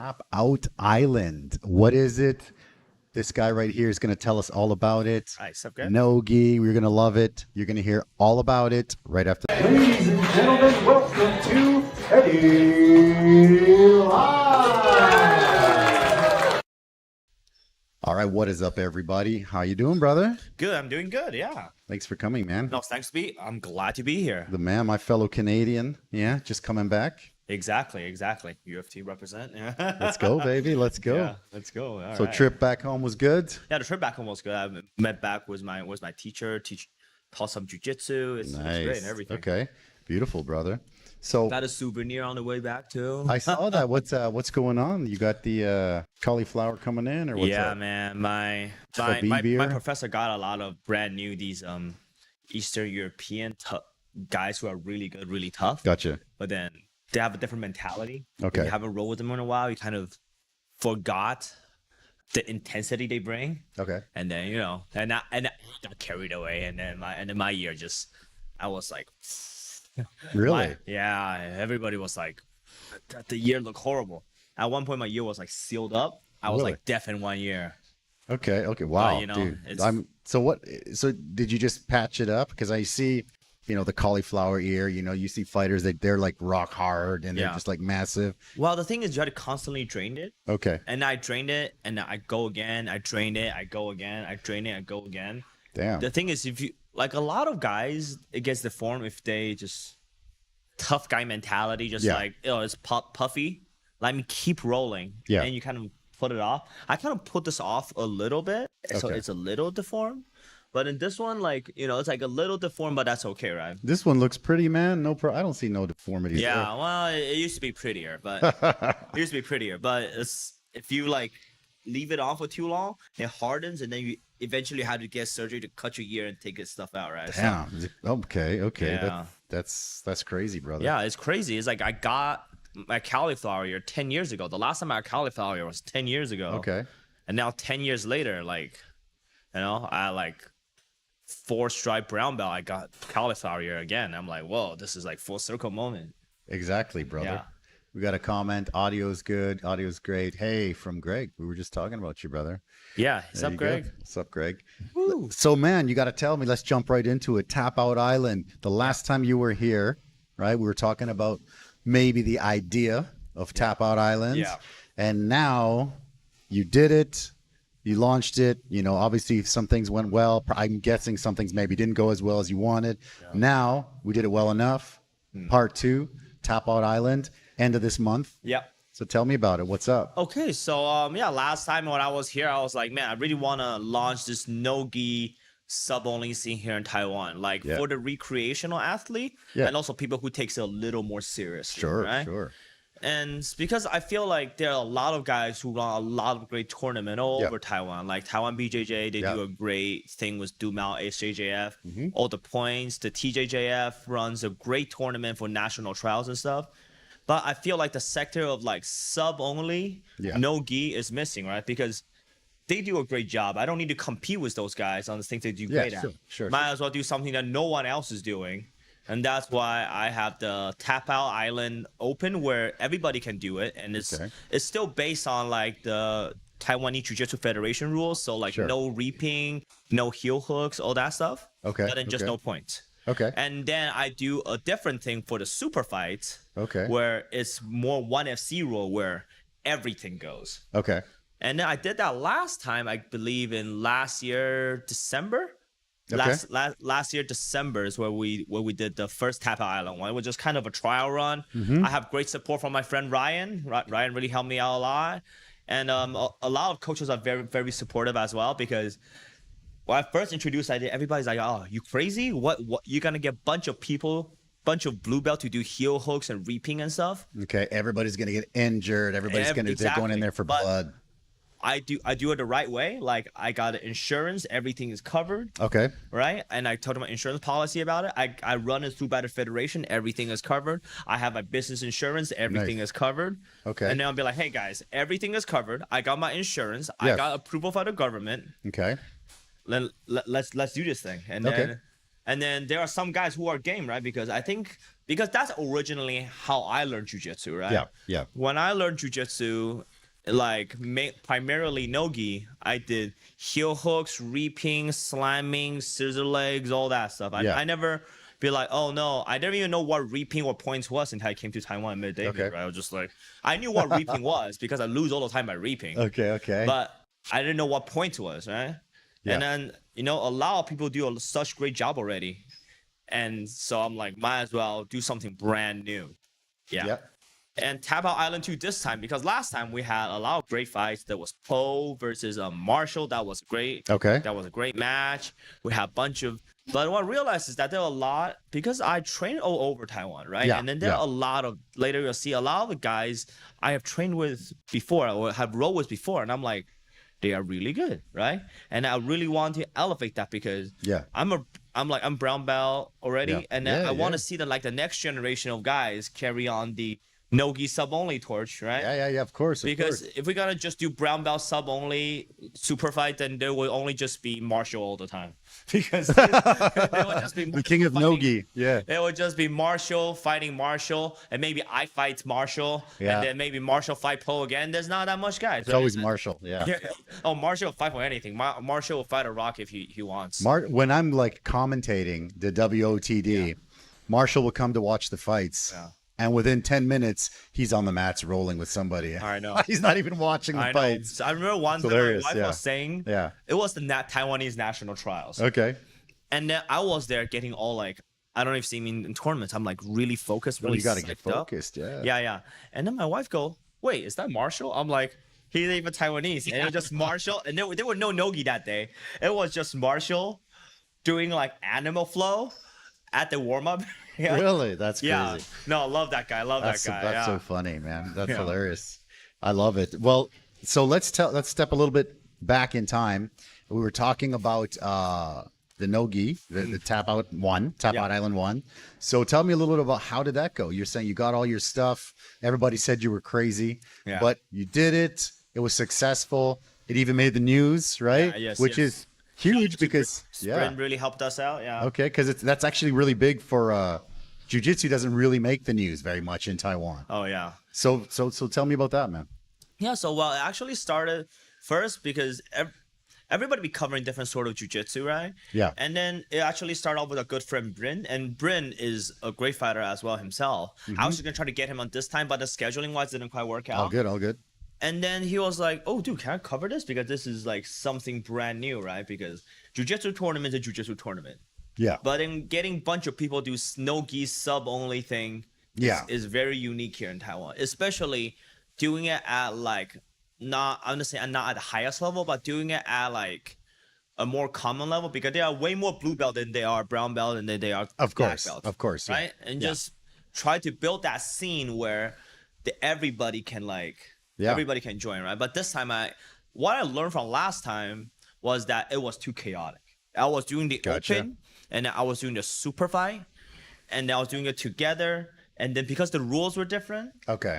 Tapout Island. What is it? This guy right here is going to tell us all about it. All right, sup, good? No gi. We're going to love it. You're going to hear all about it right after. Ladies and gentlemen, welcome to Eddie Live. All right, what is up, everybody? How you doing, brother? Good, I'm doing good, yeah. Thanks for coming, man. No, I'm glad to be here. The man, my fellow Canadian. Yeah, just coming back. Exactly. UFT represent. Yeah. Let's go, baby. Let's go. Yeah, let's go. All So right. trip back home was good? Yeah, the trip back home was good. I met back with my teacher, taught some jiu-jitsu. It's great and everything. Okay, beautiful, brother. So Got a souvenir on the way back too. I saw that. What's going on? You got the cauliflower coming in, or what's Yeah, up? man. My beer? professor got a lot of brand new these Eastern European guys who are really good, really tough. Gotcha. But then they have a different mentality. Okay. If you haven't rolled with them in a while, you kind of forgot the intensity they bring. Okay. And then and I got carried away, and then my year I was like, Really? yeah. Everybody was like, the year looked horrible. At one point, my year was like sealed up. I was Really? like deaf in 1 year. Okay. Wow, dude. So did you just patch it up? Because I see, the cauliflower ear. You see fighters they're like rock hard and they're just like massive. Well, the thing is, you had to constantly drain it. Okay. And I drained it, and I go again. I drain it. I go again. I drain it. I go again. Damn. The thing is, if you like a lot of guys, it gets deformed if they just tough guy mentality, just like it's puffy. Let me keep rolling. Yeah. And you kind of put it off. I kind of put this off a little bit, so Okay. it's a little deformed. But in this one, it's like a little deformed, but that's okay, right? This one looks pretty, man. I don't see no deformities. Yeah. Well, it used to be prettier, but it's, if you like leave it on for too long, it hardens, and then you eventually have to get surgery to cut your ear and take this stuff out, right? So, Damn. Okay. Yeah. That's crazy, brother. yeah, it's crazy. It's like I got my cauliflower ear 10 years ago. The last time I had cauliflower ear was 10 years ago. Okay. And now 10 years later, I like 4-stripe brown belt. I got cauliflower ear again. I'm like, whoa, this is like full circle moment. Exactly, brother. Yeah. We got a comment. Audio's good. Audio's great. Hey, from Greg. We were just talking about you, brother. Yeah. What's There up, you go. Greg? What's up, Greg? Woo. So, man, you got to tell me. Let's jump right into it. Tapout Island. The last time you were here, right? We were talking about maybe the idea of Tapout Island. Yeah. And now you did it. You launched it. Obviously some things went well. I'm guessing some things maybe didn't go as well as you wanted. Yeah. Now we did it well enough. Part 2, Tapout Island, end of this month. Yeah. So tell me about it. What's up? Okay, so last time when I was here, I was like, man, I really want to launch this no-gi sub-only scene here in Taiwan, for the recreational athlete, and also people who takes it a little more seriously. Sure, right? sure. And it's because I feel like there are a lot of guys who run a lot of great tournament all over Taiwan, like Taiwan BJJ. They do a great thing with Dumao HJJF. All the points. The TJJF runs a great tournament for national trials and stuff. But I feel like the sector of like sub only, no gi is missing, right? Because they do a great job. I don't need to compete with those guys on the things they do great at. Sure. Might as well do something that no one else is doing. And that's why I have the Tapout Island open, where everybody can do it. And it's still based on like the Taiwanese Jiu-Jitsu Federation rules. So like no reaping, no heel hooks, all that stuff. Okay. But then just no points. Okay. And then I do a different thing for the super fights. Okay. Where it's more 1FC rule, where everything goes. Okay. And then I did that last time, I believe in last year, December. Okay. Last year, December is where we did the first Tapout Island one. It was just kind of a trial run. I have great support from my friend Ryan. Ryan really helped me out a lot. And a lot of coaches are very, very supportive as well, because when I first introduced the idea, everybody's like, oh, you crazy? What? You're going to get bunch of blue belt to do heel hooks and reaping and stuff? Okay, everybody's going to get injured. Everybody's they're going in there for blood. I do it the right way. Like, I got insurance, everything is covered. Okay. Right? And I told them my insurance policy about it. I run it through by the federation, everything is covered. I have my business insurance, everything is covered. Okay. And then I'll be like, hey guys, everything is covered. I got my insurance. I got approval from the government. Okay. Let's do this thing. And then there are some guys who are game, right? Because that's originally how I learned jiu-jitsu, right? Yeah. When I learned jiu-jitsu, like primarily nogi, I did heel hooks, reaping, slamming, scissor legs, all that stuff. I never be like, oh no, I didn't even know what reaping or points was until I came to Taiwan and met David. Okay. Right? I was just like, I knew what reaping was because I lose all the time by reaping. Okay. But I didn't know what point was, right? Yeah. And then a lot of people do such great job already, and so I'm like, might as well do something brand new. Yeah. Yep. And Tapout Island 2 this time, because last time we had a lot of great fights. There was Poe versus Marshall. That was great. Okay. That was a great match. We had a bunch of... But what I realized is that there are a lot... Because I trained all over Taiwan, right? Yeah, And then there are a lot of... Later you'll see a lot of the guys I have trained with before or have rode with before. And I'm like, they are really good, right? And I really want to elevate that because I'm brown belt already. And then I want to see the next generation of guys carry on the Nogi sub only torch, right? Yeah, of course. Because if we're gonna just do brown belt sub only super fight, then there will only just be Marshall all the time. Because there will just be the king of Nogi. Yeah. It would just be Marshall fighting Marshall, and maybe I fight Marshall, and then maybe Marshall fight Poe again. There's not that much guys. It's always Marshall. Yeah. Oh, Marshall will fight for anything. Marshall will fight a rock if he wants. When I'm like commentating the WOTD, Marshall will come to watch the fights. Yeah. And within 10 minutes, he's on the mats rolling with somebody. I know. He's not even watching the fights. I remember one thing my wife was saying. Yeah. It was the Taiwanese national trials. Okay. And then I was there getting all like, I don't know if you've seen me in tournaments. I'm like really focused. Really you got to get psyched up. focused. Yeah. Yeah. And then my wife go, wait, is that Marshall? I'm like, he's even Taiwanese. And it was just Marshall. And there were no Nogi that day. It was just Marshall doing like animal flow at the warm-up. Yeah. Really? That's crazy. Yeah. No, I love that guy. That's so funny, man. That's hilarious. I love it. Well, so let's step a little bit back in time. We were talking about the Nogi, the Tapout Island 1. So tell me a little bit about how did that go? You're saying you got all your stuff. Everybody said you were crazy, but you did it. It was successful. It even made the news, right? Which is huge because Sprint really helped us out. Yeah. Okay, because that's actually really big for jiu-jitsu. Doesn't really make the news very much in Taiwan. Oh yeah. So tell me about that, man. Yeah. So it actually started first because everybody be covering different sort of jiu-jitsu, right? Yeah. And then it actually started off with a good friend, Bryn. And Bryn is a great fighter as well himself. I was going to try to get him on this time, but the scheduling-wise didn't quite work out. All good. And then he was like, oh, dude, can I cover this? Because this is like something brand new, right? Because jiu-jitsu tournament is a jiu-jitsu tournament. Yeah. But in getting a bunch of people do no-gi sub-only thing is very unique here in Taiwan. Especially doing it at like, not at the highest level, but doing it at like a more common level because they are way more blue belt than they are brown belt and than they are black belt. Of course. Right? And just try to build that scene where everybody can everybody can join, right? But this time what I learned from last time was that it was too chaotic. I was doing the open and I was doing the super fight and I was doing it together. And then because the rules were different,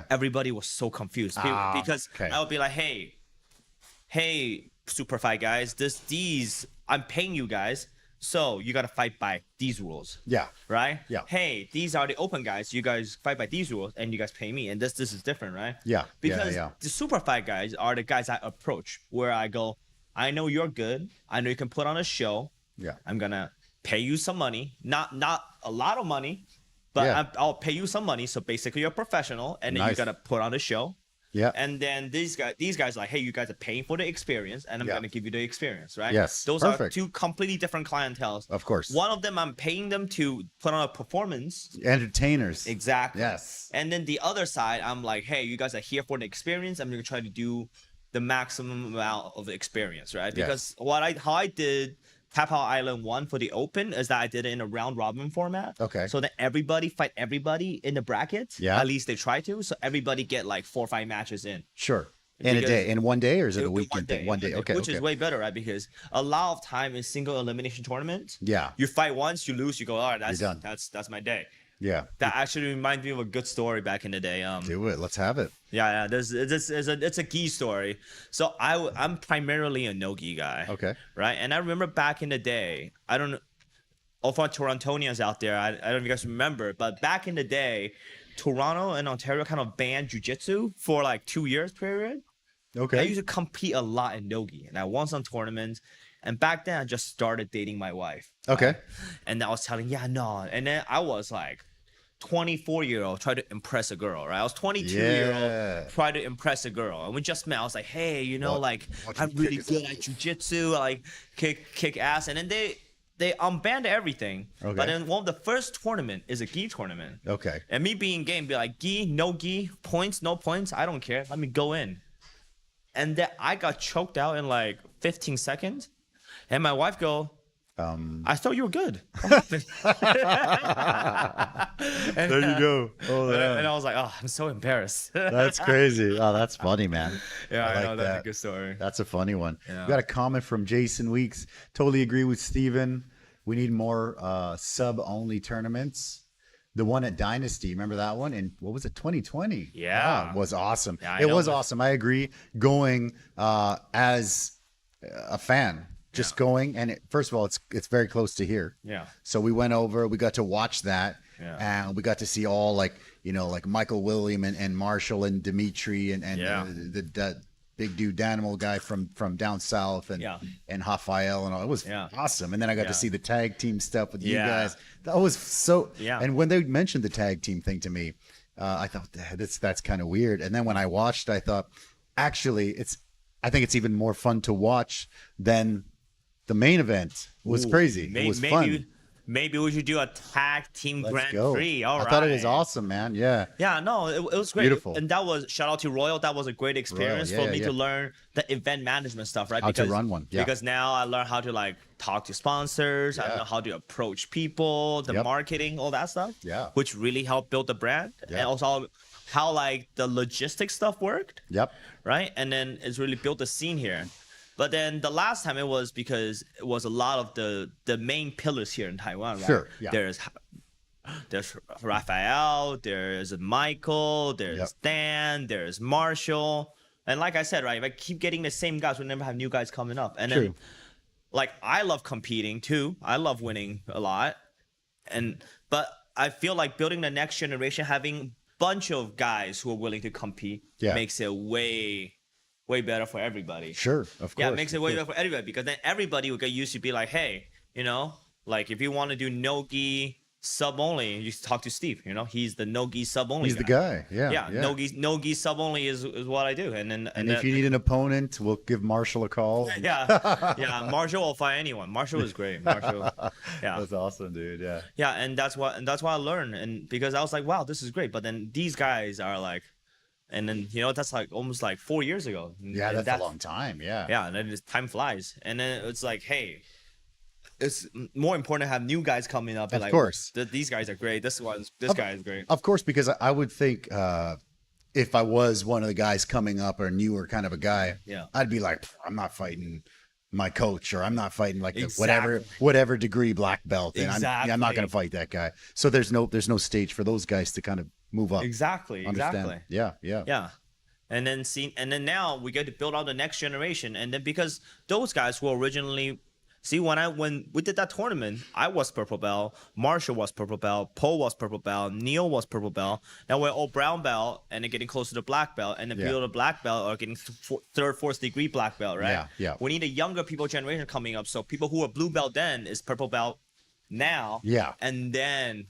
everybody was so confused. Because I would be like, hey, super fight guys, these I'm paying you guys, so you gotta fight by these rules. Yeah. Right? Yeah. Hey, these are the open guys. You guys fight by these rules, and you guys pay me. And this is different, right? Yeah. Because the super fight guys are the guys I approach, where I go, I know you're good. I know you can put on a show. Yeah. I'm gonna pay you some money, not a lot of money, but I'll pay you some money. So basically, you're a professional, and then you gotta put on a show. Yeah. And then these guys are like, hey, you guys are paying for the experience, and I'm gonna give you the experience, right? Yes. Those are two completely different clienteles. Of course. One of them, I'm paying them to put on a performance. Entertainers. Exactly. Yes. And then the other side, I'm like, hey, you guys are here for the experience. I'm gonna try to do the maximum amount of experience, right? Because how I did Tapout Island 1 for the open is that I did it in a round robin format. Okay. So that everybody fight everybody in the bracket. Yeah. At least they try to. So everybody get like 4 or 5 matches in. Sure. In a day, in one day, or is it a weekend thing? One day. Okay. Which is way better, right? Because a lot of time in single elimination tournaments. Yeah. You fight once, you lose, you go, all right, You're done. That's my day. Yeah. That actually reminds me of a good story back in the day. Do it. Let's have it. Yeah. It's a gi story. So I'm primarily a no-gi guy. Okay. Right. And I remember back in the day, I don't know, all for Torontonians out there, I don't know if you guys remember, but back in the day, Toronto and Ontario kind of banned jiu-jitsu for like 2 years period. Okay. I used to compete a lot in no-gi, and I won some tournaments. And back then, I just started dating my wife. Okay. Right? And I was telling, yeah, no. And then I was like 24-year-old, try to impress a girl, right? I was 22-year-old, try to impress a girl. And we just met. I was like, hey, you know, like, I'm really good at jiu-jitsu, like, kick ass. And then they unbanned everything. Okay. But then one of the first tournament is a gi tournament. Okay. And me being game, be like, gi, no gi, points, no points, I don't care. Let me go in. And then I got choked out in like 15 seconds. And my wife go, I thought you were good. There you go. Oh, and I was like, oh, I'm so embarrassed. that's crazy. Oh, that's funny, man. Yeah, I know like that's that. a good story. That's a funny one. Yeah. We got a comment from Jason Weeks. Totally agree with Steven. We need more sub-only tournaments. The one at Dynasty, remember that one? In what was it, 2020? Yeah. It was awesome. Yeah, I it know. was awesome. I agree. Going as a fan, just going, and first of all, it's very close to here. Yeah. So we went over. We got to watch that, Yeah. and we got to see all like Michael William and Marshall and Dimitri and Yeah. the big dude Danimal guy from down south and Rafael and all. It was awesome. And then I got to see the tag team stuff with you guys. That was so. Yeah. And when they mentioned the tag team thing to me, I thought that's kind of weird. And then when I watched, I thought actually I think it's even more fun to watch than the main event. It was crazy. It was fun. Maybe we should do a tag team Let's Grand go. Prix. All right. I thought it was awesome, man. Yeah. Yeah, no, it was great. Beautiful. And that was, shout out to Royal. That was a great experience for me to learn the event management stuff, right? How to run one. Yeah. Because now I learned how to like talk to sponsors. I know how to approach people, the marketing, all that stuff. Yeah. Which really helped build the brand. Yeah. And also how like the logistics stuff worked. Yep. Right. And then it's really built the scene here. But then the last time it was because it was a lot of the main pillars here in Taiwan, right? Sure. Yeah. There's Raphael, there's Michael, there's Dan, there's Marshall. And like I said, right, if I keep getting the same guys, we'll never have new guys coming up. And then like I love competing too. I love winning a lot. But I feel like building the next generation, having a bunch of guys who are willing to compete makes it way better for everybody. Sure, of course. Yeah, it makes it way better for everybody because then everybody will get used to be like, hey, like if you want to do no-gi sub only, you talk to Steve. He's the no-gi sub only. He's the guy. Yeah. Yeah. No-gi sub only is what I do. And if you need an opponent, we'll give Marshall a call. Yeah. Marshall will fight anyone. Marshall is great. Marshall. Yeah. That's awesome, dude. Yeah. Yeah, and that's what I learned, and because I was like, wow, this is great. But then these guys are like. And then, that's like almost like 4 years ago. Yeah, that's a long time. Yeah. Yeah, and then time flies. And then it's like, hey, it's more important to have new guys coming up. And of course. These guys are great. This guy is great. Of course, because I would think if I was one of the guys coming up or newer kind of a guy, I'd be like, I'm not fighting my coach or I'm not fighting like the whatever degree black belt. And I'm not going to fight that guy. So there's no stage for those guys to kind of move up. Exactly. Yeah. And then now we get to build out the next generation. And then because those guys who originally when we did that tournament, I was purple belt, Marshall was purple belt, Paul was purple belt, Neil was purple belt. Now we're all brown belt and they're getting close to the black belt, and the people of the black belt are getting third, fourth degree black belt, right? Yeah. We need a younger people generation coming up. So people who are blue belt then is purple belt now. Yeah. And then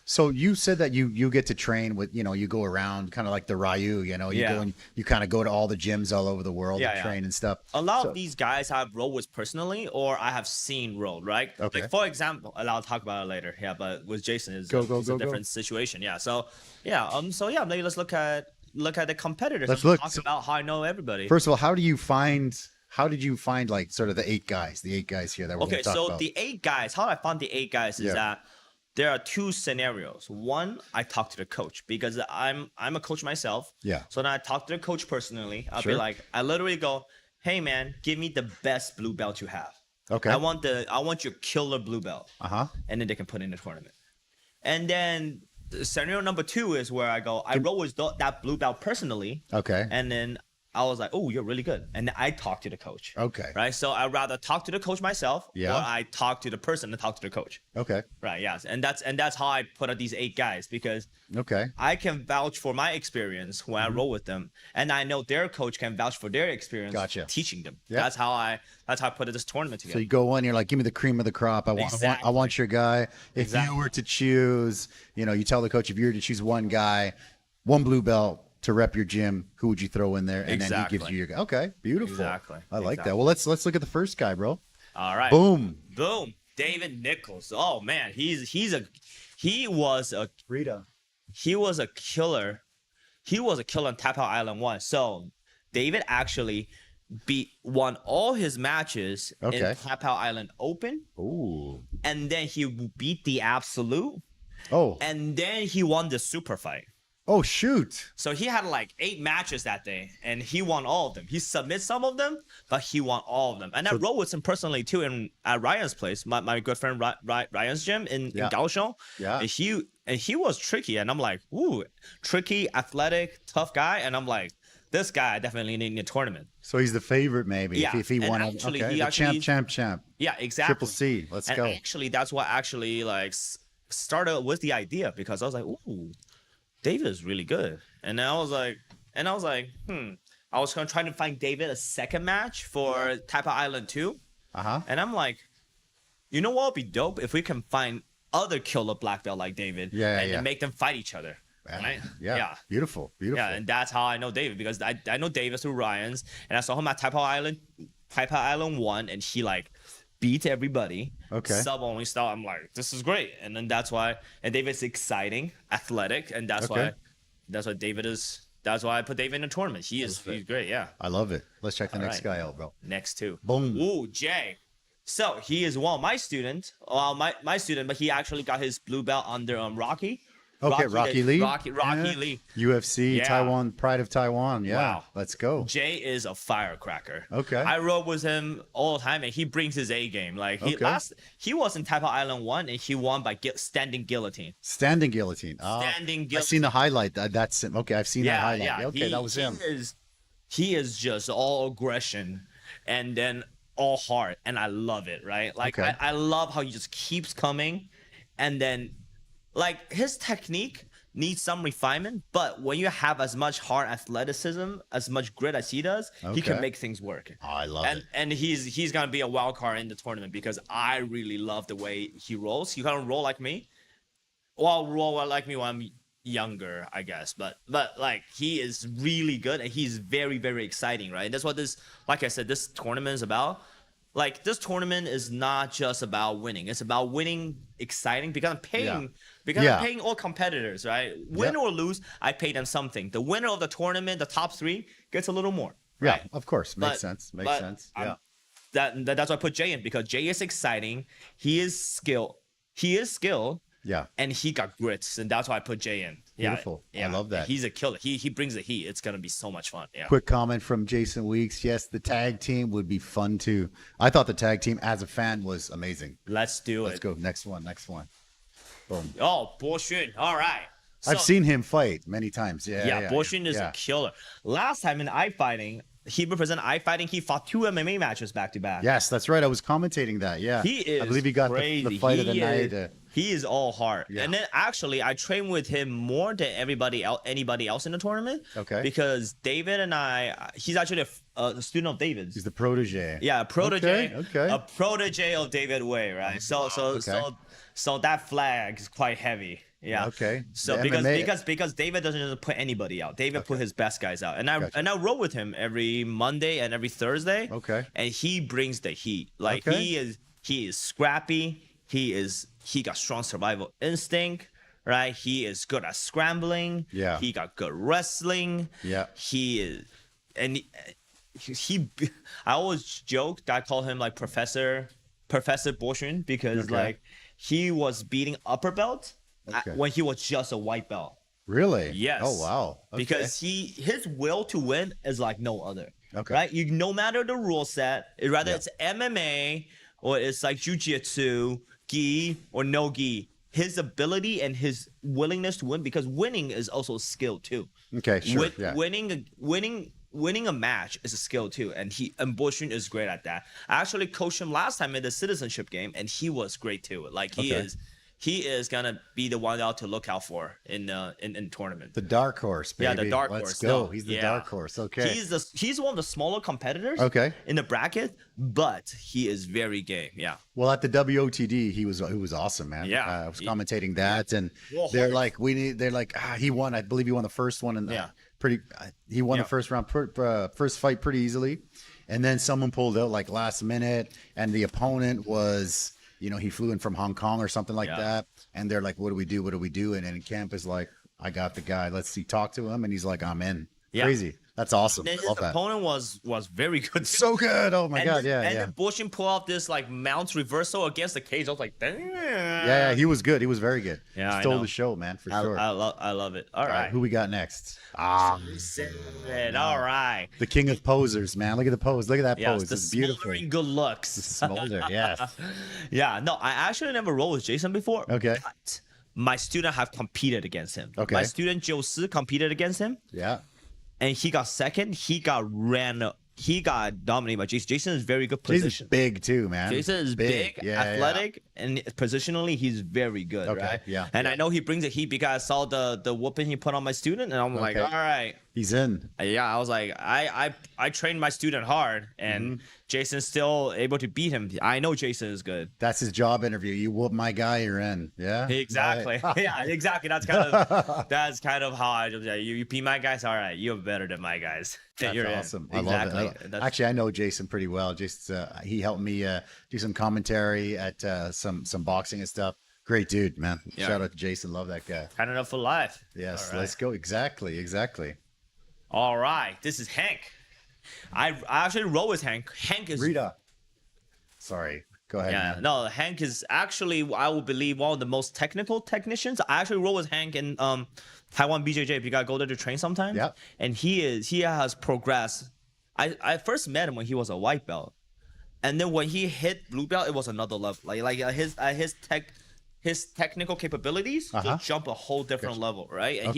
So you said that you get to train with, you go around kind of like the Ryu, you go and you kind of go to all the gyms all over the world and train and stuff. A lot of these guys I've rolled with personally, or I have seen rolled, right? Okay. Like for example, and I'll talk about it later. Yeah, but with Jason it's a different situation. Yeah. So maybe let's look at the competitors. Let's talk about how I know everybody. First of all, how did you find like sort of the eight guys here that we're going to talk about? The 8 guys, how I found the 8 guys is that there are 2 scenarios. One, I talk to the coach because I'm a coach myself. Yeah. So then I talk to the coach personally. I'll be like, I literally go, hey man, give me the best blue belt you have. Okay. I want your killer blue belt. And then they can put in the tournament. And then scenario number 2 is where I go, I roll with that blue belt personally. Okay. And then I was like, oh, you're really good. And I talked to the coach. Okay. Right. So I'd rather talk to the coach myself, Yeah. or I talk to the person and talk to the coach. Okay. Right. Yes. And that's how I put out these 8 guys, because Okay. I can vouch for my experience when I roll with them, and I know their coach can vouch for their experience Gotcha. teaching them. Yeah. That's how I put this tournament So together. you go in, you're like, give me the cream of the crop. I want your guy. If Exactly. you were to choose, you tell the coach, if you were to choose one guy, one blue belt to rep your gym, who would you throw in there? And then he gives you your guy. Okay, beauuful. Exactly. I like Exactly. that. Well, let's look at the first guy, bro. All right. Boom. Boom. David Nichols. Oh man, he was a Rita. he was a killer. He was a killer on Tapout Island 1. So David actually won all his matches in Okay. Tapout Island Open, Ooh. and then he beat the Absolute, Oh. and then he won the Super Fight. Oh, shoot. So he had like 8 matches that day, and he won all of them. He submitted some of them, but he won all of them. And I rode with him personally too at Ryan's place, my good friend Ryan's gym in Kaohsiung. Yeah. And he was tricky, and I'm like, ooh, tricky, athletic, tough guy, and I'm like, this guy definitely need a tournament. So he's the favorite, maybe. Yeah, If he and won. actually, Okay. he The actually- champ. Yeah, exactly. Triple C. Let's And go. actually, that's what actually like started with the idea, because I was like, ooh, David is really good. And then I was like, I was gonna try to find David a second match for Taipei Island 2. Uh-huh. And I'm like, you know what would be dope if we can find other killer black belt like David, and make them fight each other. Right? Yeah. Beautiful. Yeah, and that's how I know David, because I know David through Ryan's, and I saw him at Taipei Island 1, and he like beat everybody. Okay. Sub only style. I'm like, this is great. And then that's why, and David's exciting, athletic, and that's why I put David in the tournament. He's great. Yeah. I love it. Let's check the All next right. guy out, bro. Next 2. Boom. Ooh, Jay. So he is one of my students. Well, my student, but he actually got his blue belt under Rocky. Okay, Rocky Lee. Rocky Yeah. Lee. UFC, Yeah. Taiwan, Pride of Taiwan. Yeah. Wow. Let's go. Jay is a firecracker. Okay. I rode with him all the time, and he brings his A game. Like he was in Taipei Island 1, and he won by standing guillotine. Standing guillotine. Standing guillotine. I've seen the highlight. That's him. Okay, I've seen that highlight. Yeah. Okay, that was him. He is just all aggression, and then all heart, and I love it. Right? Like Okay. I love how he just keeps coming, and then like his technique needs some refinement, but when you have as much hard athleticism, as much grit as he does, he can Okay. make things work. Oh, I love it. And he's gonna be a wild card in the tournament, because I really love the way he rolls. He kind of roll like me. Well, roll like me when I'm younger, I guess. But like he is really good, and he's very, very exciting, right? And that's what this, like I said, this tournament is about. Like this tournament is not just about winning; it's about winning exciting, because I'm paying. Because I'm paying all competitors, right? Win or lose, I pay them something. The winner of the tournament, the top 3, gets a little more. Right? Yeah, of course. Makes sense. Makes sense. Yeah. That's why I put Jay in, because Jay is exciting. He is skilled. Yeah. And he got grits, and that's why I put Jay in. Beautiful. I love that. He's a killer. He brings the heat. It's gonna be so much fun. Yeah. Quick comment from Jason Weeks. Yes, the tag team would be fun too. I thought the tag team as a fan was amazing. Let's do Let's it. go. Next one. Boom. Oh, Bo Xun. All right. I've seen him fight many times. Yeah. Bo Xun is a killer. Last time in iFighting, he represented iFighting. He fought 2 MMA matches back to back. Yes, that's right. I was commenting that. Yeah. He is I believe he got crazy. the fight of the night. He is all heart. Yeah. And then actually, I trained with him more than anybody else in the tournament. Okay. Because David and he's actually a student of David's. He's the protege. Yeah, a protege. Okay. A protege of David Wei, right? So that flag is quite heavy. Yeah. Okay. So The MMA because David doesn't just put anybody out. David put his best guys out, and I roll with him every Monday and every Thursday. Okay. And he brings the heat. Like he is scrappy. He got strong survival instinct. Right. He is good at scrambling. Yeah. He got good wrestling. Yeah. He is, and I always joke that I call him like Professor Bo Xun, because like he was beating upper belt when he was just a white belt. Really? Yes. Oh wow. Okay. Because his will to win is like no other. Okay. Right? No matter the rule set, it's MMA or it's like jiu-jitsu, gi or no gi, his ability and his willingness to win, because winning is also skill too. Okay. Sure. Yeah. Winning winning a match is a skill too, and Bo Xun is great at that. I actually coached him last time in the citizenship game, and he was great too. Like he is gonna be the one out to look out for in tournament. The dark horse, baby. Yeah, the dark Let's horse. go. No, He's the yeah. dark horse. Okay. He's one of the smaller competitors. Okay. In the bracket, but he is very game. Yeah. Well, at the WOTD, he was awesome, man. Yeah. I was commentating that, and Well, they're like, he won. I believe he won the first one, and he won the first round, first fight pretty easily, and then someone pulled out like last minute, and the opponent was, he flew in from Hong Kong or something like that, and they're like, what do we do? What do we do? And then Camp is like, I got the guy. Let's see, talk to him, and he's like, I'm in. Yeah. Crazy. That's awesome. And his Love that. opponent was very good. So good. Oh my god. And then Bo Xun pulled off this like mount reversal against the cage. I was like, damn. Yeah, he was good. He was very good. Yeah, Stole the show, man, for sure. I love it. All right. Who we got next? All right. The king of posers, man. Look at the pose. Look at that pose. The It's beautiful. smoldering good looks. Smolder, yes. Yeah. No, I actually never rolled with Jason before. Okay. But my student have competed against him. Okay. My student Jiu competed against him. Yeah. And he got second. He got dominated by Jason. Jason is very good position. Jason's big too, man. Jason is big, athletic, and positionally he's very good, Okay, right? yeah. And I know he brings the heat because I saw the whooping he put on my student, and I'm like, all right. He's in. Yeah, I was like, I trained my student hard, and Jason's still able to beat him. I know Jason is good. That's his job interview. You whoop my guy, you're in. Yeah. Exactly. Right. Yeah, exactly. That's kind of how I just you beat my guys. All right, you're better than my guys. That's You're awesome. In. I love it. Actually, I know Jason pretty well. Just he helped me do some commentary at some boxing and stuff. Great dude, man. Yeah. Shout out to Jason. Love that guy. Canada for life. Yes, All right. let's go. Exactly. All right, this is Hank. I actually roll with Hank. Hank is Rita. Sorry. Go ahead, yeah. man. No, Hank is actually, I would believe, one of the most technical technicians. I actually roll with Hank in Taiwan BJJ. If you gotta go there to train sometime. Yeah. And he has progressed. I first met him when he was a white belt, and then when he hit blue belt, it was another level. Like his technical capabilities just jump a whole different level, right? And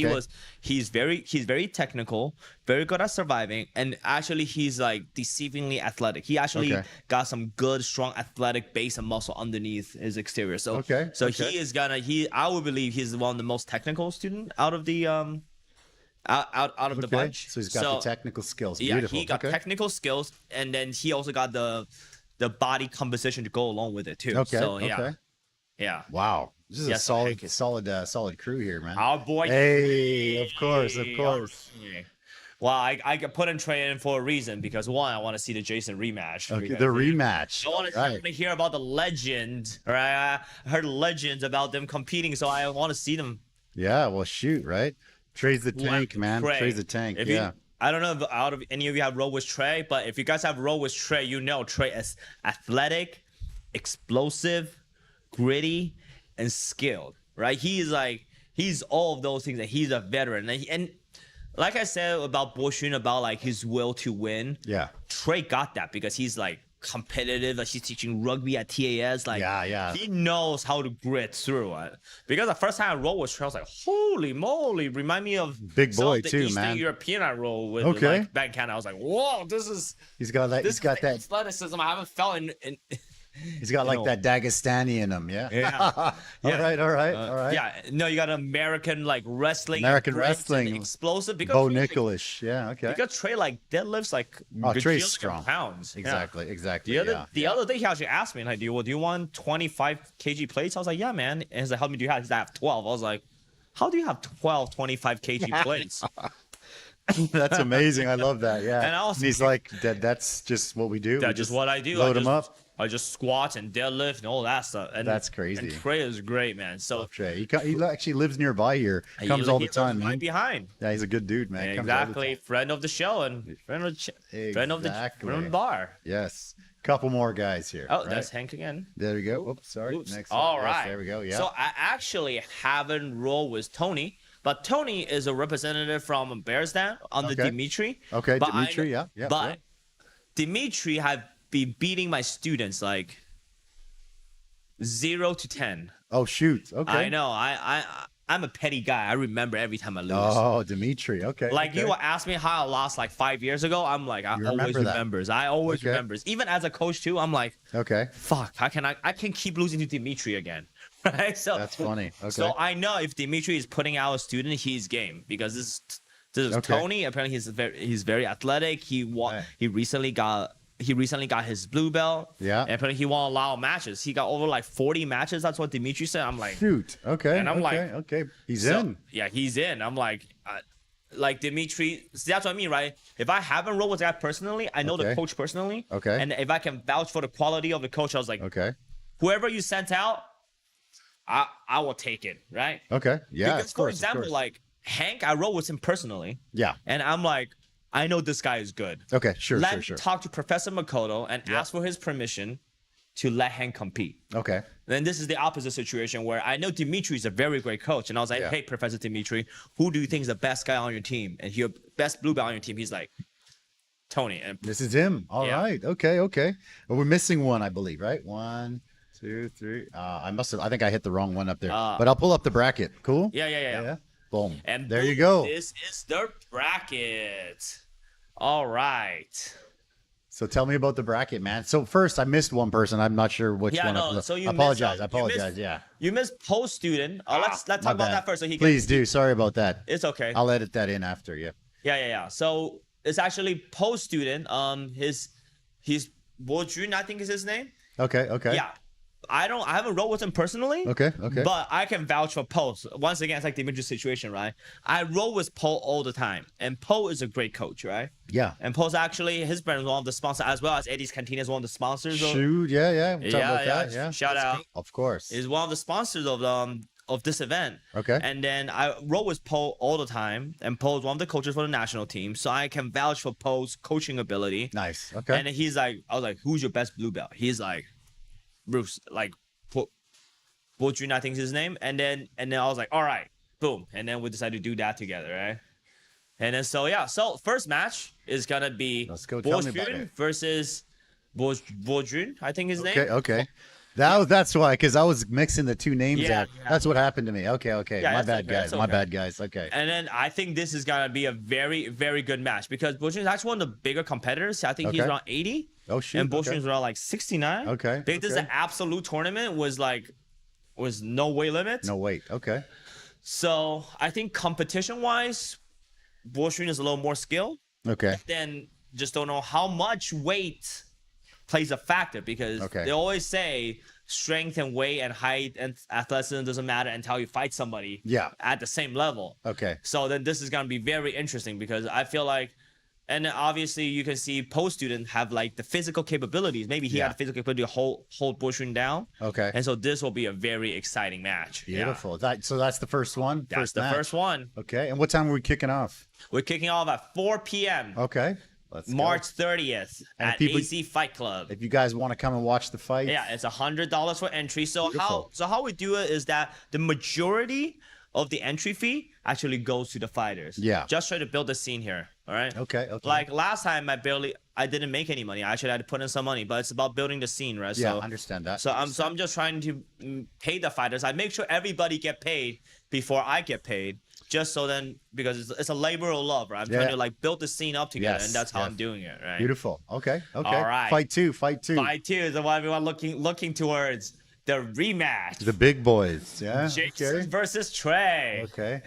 he's very technical, very good at surviving, and actually he's like deceivingly athletic. He actually got some good, strong athletic base and muscle underneath his exterior. So he is I would believe he's one of the most technical student out of the out of the bunch. So he's got the technical skills. Yeah, Beautiful. he got technical skills, and then he also got the body composition to go along with it too. Okay. So yeah. Wow. This is Yes, a solid crew here, man. Our boy. Hey, of course. Well, I put in training for a reason because one, I want to see the Jason rematch. Okay, the rematch. I want to hear about the legend, right? I heard legends about them competing, so I want to see them. Yeah, well, shoot, right? Trey's the tank, man. Trey. Trey's the tank. I don't know if out of any of you have rolled with Trey, but if you guys have rolled with Trey, you know Trey is athletic, explosive, gritty, and skilled, right? He's all of those things, and he's a veteran. And like I said about Bo Xun, about like his will to win, Trey got that because he's like competitive. Like he's teaching rugby at TAS. Like he knows how to grit through it. Because the first time I rolled with Trey, I was like, holy moly, remind me of big boy the too, Eastern man. European I roll with like, back in Canada. I was like, whoa, he's got that athleticism I haven't felt in he's got like that Dagestani in him, all right. Yeah, no, you got American like wrestling, explosive. Because Bo Nicholas, Because Trey like deadlifts like Trey's strong pounds. Exactly. The other day he actually asked me like, do you want 25 kg plates? I was like, yeah, man. And he's like, how many do you have? He's like, I have 12. I was like, how do you have 12 25 kg plates? That's amazing. I love that. Yeah. And he's like, that's just what we do. That's just what I do. Load him up. I just squat and deadlift and all that stuff. And that's crazy. And Trey is great, man. So Trey, he actually lives nearby here. Comes all the time, man. Right behind. Yeah, he's a good dude, man. Exactly. Friend of the show and friend of the bar. Yes. Couple more guys here. Oh, that's Hank again. There we go. Oops, sorry. Next all one. right. Yes, there we go. Yeah. So I actually haven't rolled with Tony, but Tony is a representative from Bears Den under Dimitri. Okay, but Dimitri, But Dimitri had been beating my students like 0 to 10. Oh shoot. Okay. I know. I'm a petty guy. I remember every time I lose. Oh, Dimitri. Okay. Like okay. you will ask me how I lost like 5 years ago. I'm like, I You always remember that. remembers. I always Okay. remembers. Even as a coach too, I'm like, Okay. fuck, how can I can keep losing to Dimitri again. Right? So That's funny. Okay. So I know if Dimitri is putting out a student, he's game because this is Okay. Tony. Apparently he's very athletic. He recently got his blue belt. Yeah. And apparently he won a lot of matches. He got over like 40 matches. That's what Dimitri said. I'm like, Shoot. Okay. And I'm like, okay. He's so, in. Yeah, he's in. I'm like Dimitri. See, that's what I mean, right? If I haven't rolled with that personally, I know the Okay. coach personally. Okay. And if I can vouch for the quality of the coach, I was like, Okay. whoever you sent out, I will take it, right? Okay. Yeah. Because of course, for of example, course. like Hank, I rolled with him personally, Yeah. and I'm like, I know this guy is good. Okay. Sure. Let sure. me Sure. talk to Professor Makoto and ask for his permission to let Hank compete. Okay. Then this is the opposite situation where I know Dimitri is a very great coach, and I was like, Yeah. hey, Professor Dimitri, who do you think is the best guy on your team and your best blue belt on your team? He's like, Tony. And This is him. All Yeah. right. Okay. Okay. Well, we're missing one, I believe, right? 1, 2, 3. I think I hit the wrong one up there. But I'll pull up the bracket. Cool. yeah. Boom. And there you boom, go. This is the bracket. All right. So tell me about the bracket, man. So first, I missed one person. I'm not sure which Yeah, one. no. So you I apologize. missed, I apologize. Yeah. You missed post student. Let's talk My about bad. that first. So he can. Please do. Sorry about that. It's okay. I'll edit that in after. Yeah. Yeah. So it's actually post student. He's Bo Jun, I think is his name. Okay. Okay. Yeah. I haven't rolled with him personally. Okay. Okay. But I can vouch for Poe. Once again, it's like the Dimitri situation, right? I roll with Poe all the time, and Poe is a great coach, right? Yeah. And Poe's actually his brand is one of the sponsors, as well as Eddie's Cantina is one of the sponsors. Shoot. Yeah. We'll talk about that. Yeah. Shout out. Of course. Is one of the sponsors of this event. Okay. And then I roll with Poe all the time, and Poe is one of the coaches for the national team, so I can vouch for Poe's coaching ability. Nice. Okay. And he's like, I was like, who's your best blue belt? He's like, Bruce, like, Bo Jun, I think is his name. And then I was like, all right, boom. And then we decided to do that together, right? And then so first match is gonna be Let's go. Bo Tell me about Jun it. versus Bo Jun, I think his name. Okay. That's why, because I was mixing the two names Yeah, out. yeah. That's what happened to me. Okay. Yeah, My that's bad, okay, guys. that's My okay. bad, guys. Okay. And then I think this is gonna be a very, very good match because Bo Jun is actually one of the bigger competitors. I think he's Okay. around 80. Oh, shoot. And Bo Okay. Jun's around like 69. Okay, Because this is okay. an absolute tournament was no weight limit. No, wait. Okay. So I think competition wise, Bo Jun is a little more skilled. Okay. Then just don't know how much weight plays a factor because Okay. they always say strength and weight and height and athleticism doesn't matter until you fight somebody Yeah. at the same level. Okay. So then this is gonna be very interesting because I feel like, and obviously you can see post student have like the physical capabilities. Maybe he Yeah. had the physical capability to hold Bo Jun down. Okay. And so this will be a very exciting match. Yeah. Beautiful. So that's the first one. That's the match. first one. Okay. And what time are we kicking off? We're kicking off at 4 p.m. Okay. Let's go. March 30th And at people- AC Fight Club. If you guys want to come and watch the fight. Yeah, it's $100 for entry. So Beautiful. how we do it is that the majority of the entry fee actually goes to the fighters. Yeah. Just try to build the scene here. All right. Okay. Like last time, I didn't make any money. I actually had to put in some money, but it's about building the scene, right? Yeah, So, understand that. So I'm just trying to pay the fighters. I make sure everybody get paid before I get paid, just so then because it's a labor of love, right? I'm trying to like build the scene up together, Yes, and that's how yes. I'm doing it, right? Beautiful. Okay. All right. Fight two. Fight 2 is the one everyone looking towards the rematch. The big boys. Yeah. Jason Okay. versus Trey. Okay.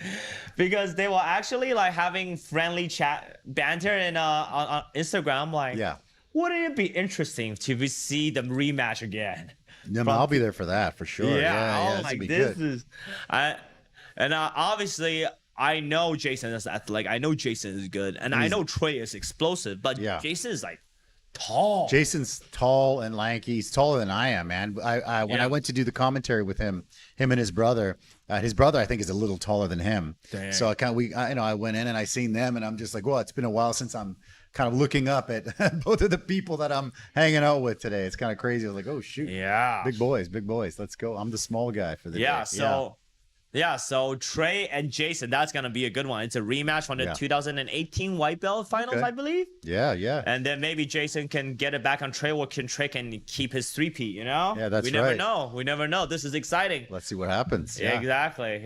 Because they were actually like having friendly chat banter on Instagram. Like, Yeah. wouldn't it be interesting to see them rematch again? No, I'll be there for that for sure. Yeah. oh This would be this good. obviously I know Jason is athletic. I know Jason is good, and I know Trey is explosive. But Yeah. Jason is like tall. Jason's tall and lanky. He's taller than I am, man. When Yeah. I went to do the commentary with him and his brother I think is a little taller than him. Dang. So I went in and I seen them and I'm just like, well, it's been a while since I'm kind of looking up at both of the people that I'm hanging out with today. It's kind of crazy. I was like, oh shoot, Yeah. big boys. Let's go. I'm the small guy for the day. So Yeah, so Trey and Jason, that's gonna be a good one. It's a rematch from the Yeah. 2018 white belt finals, Okay. I believe. Yeah. And then maybe Jason can get it back on Trey, or Trey can keep his 3-peat, you know? Yeah, that's we never right. know. We never know. This is exciting. Let's see what happens. Yeah, Yeah. exactly.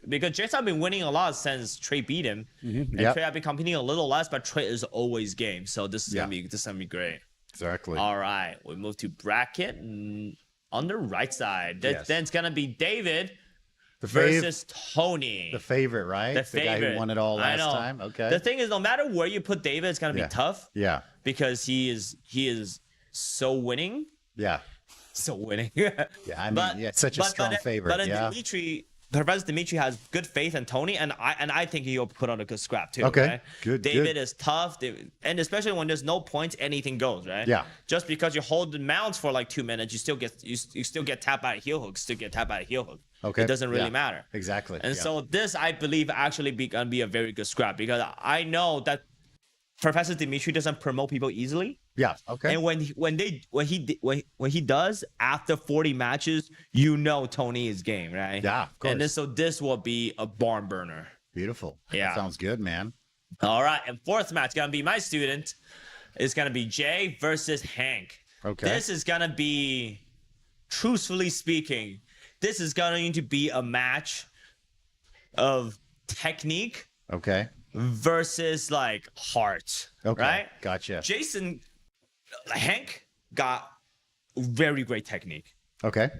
Because Jason have been winning a lot since Trey beat him. And Yep. Trey have been competing a little less, but Trey is always game. So this is Yeah. gonna be great. Exactly. All right, we move to bracket on the right side. Yes. Then it's gonna be David The fave, versus Tony. the favorite, right? The guy favorite. who won it all I last know. time. Okay. The thing is, no matter where you put David, it's gonna Yeah. be tough Yeah. because he is so winning. Yeah. So winning. Yeah. I mean, such a strong favorite. But then Yeah. Professor Dimitri has good faith in Tony, and I think he'll put on a good scrap too. Okay. Right? Good, David good. is tough, and especially when there's no points, anything goes, right? Yeah. Just because you hold the mounts for like 2 minutes, you still get tapped by a heel hook, Okay. It doesn't really Yeah. matter. Exactly. And Yeah. so this, I believe, actually gonna be a very good scrap because I know that Professor Dimitri doesn't promote people easily. Yeah. Okay. And when he does after 40 matches, you know Tony is game, right? Yeah, of course. And then, so this will be a barn burner. Beautiful. Yeah. That sounds good, man. All right, and fourth match gonna be my student. It's gonna be Jay versus Hank. Okay. This is gonna be, truthfully speaking, this is going to be a match of technique Okay. versus like heart. Okay. Right? Gotcha. Hank got very great technique, Okay.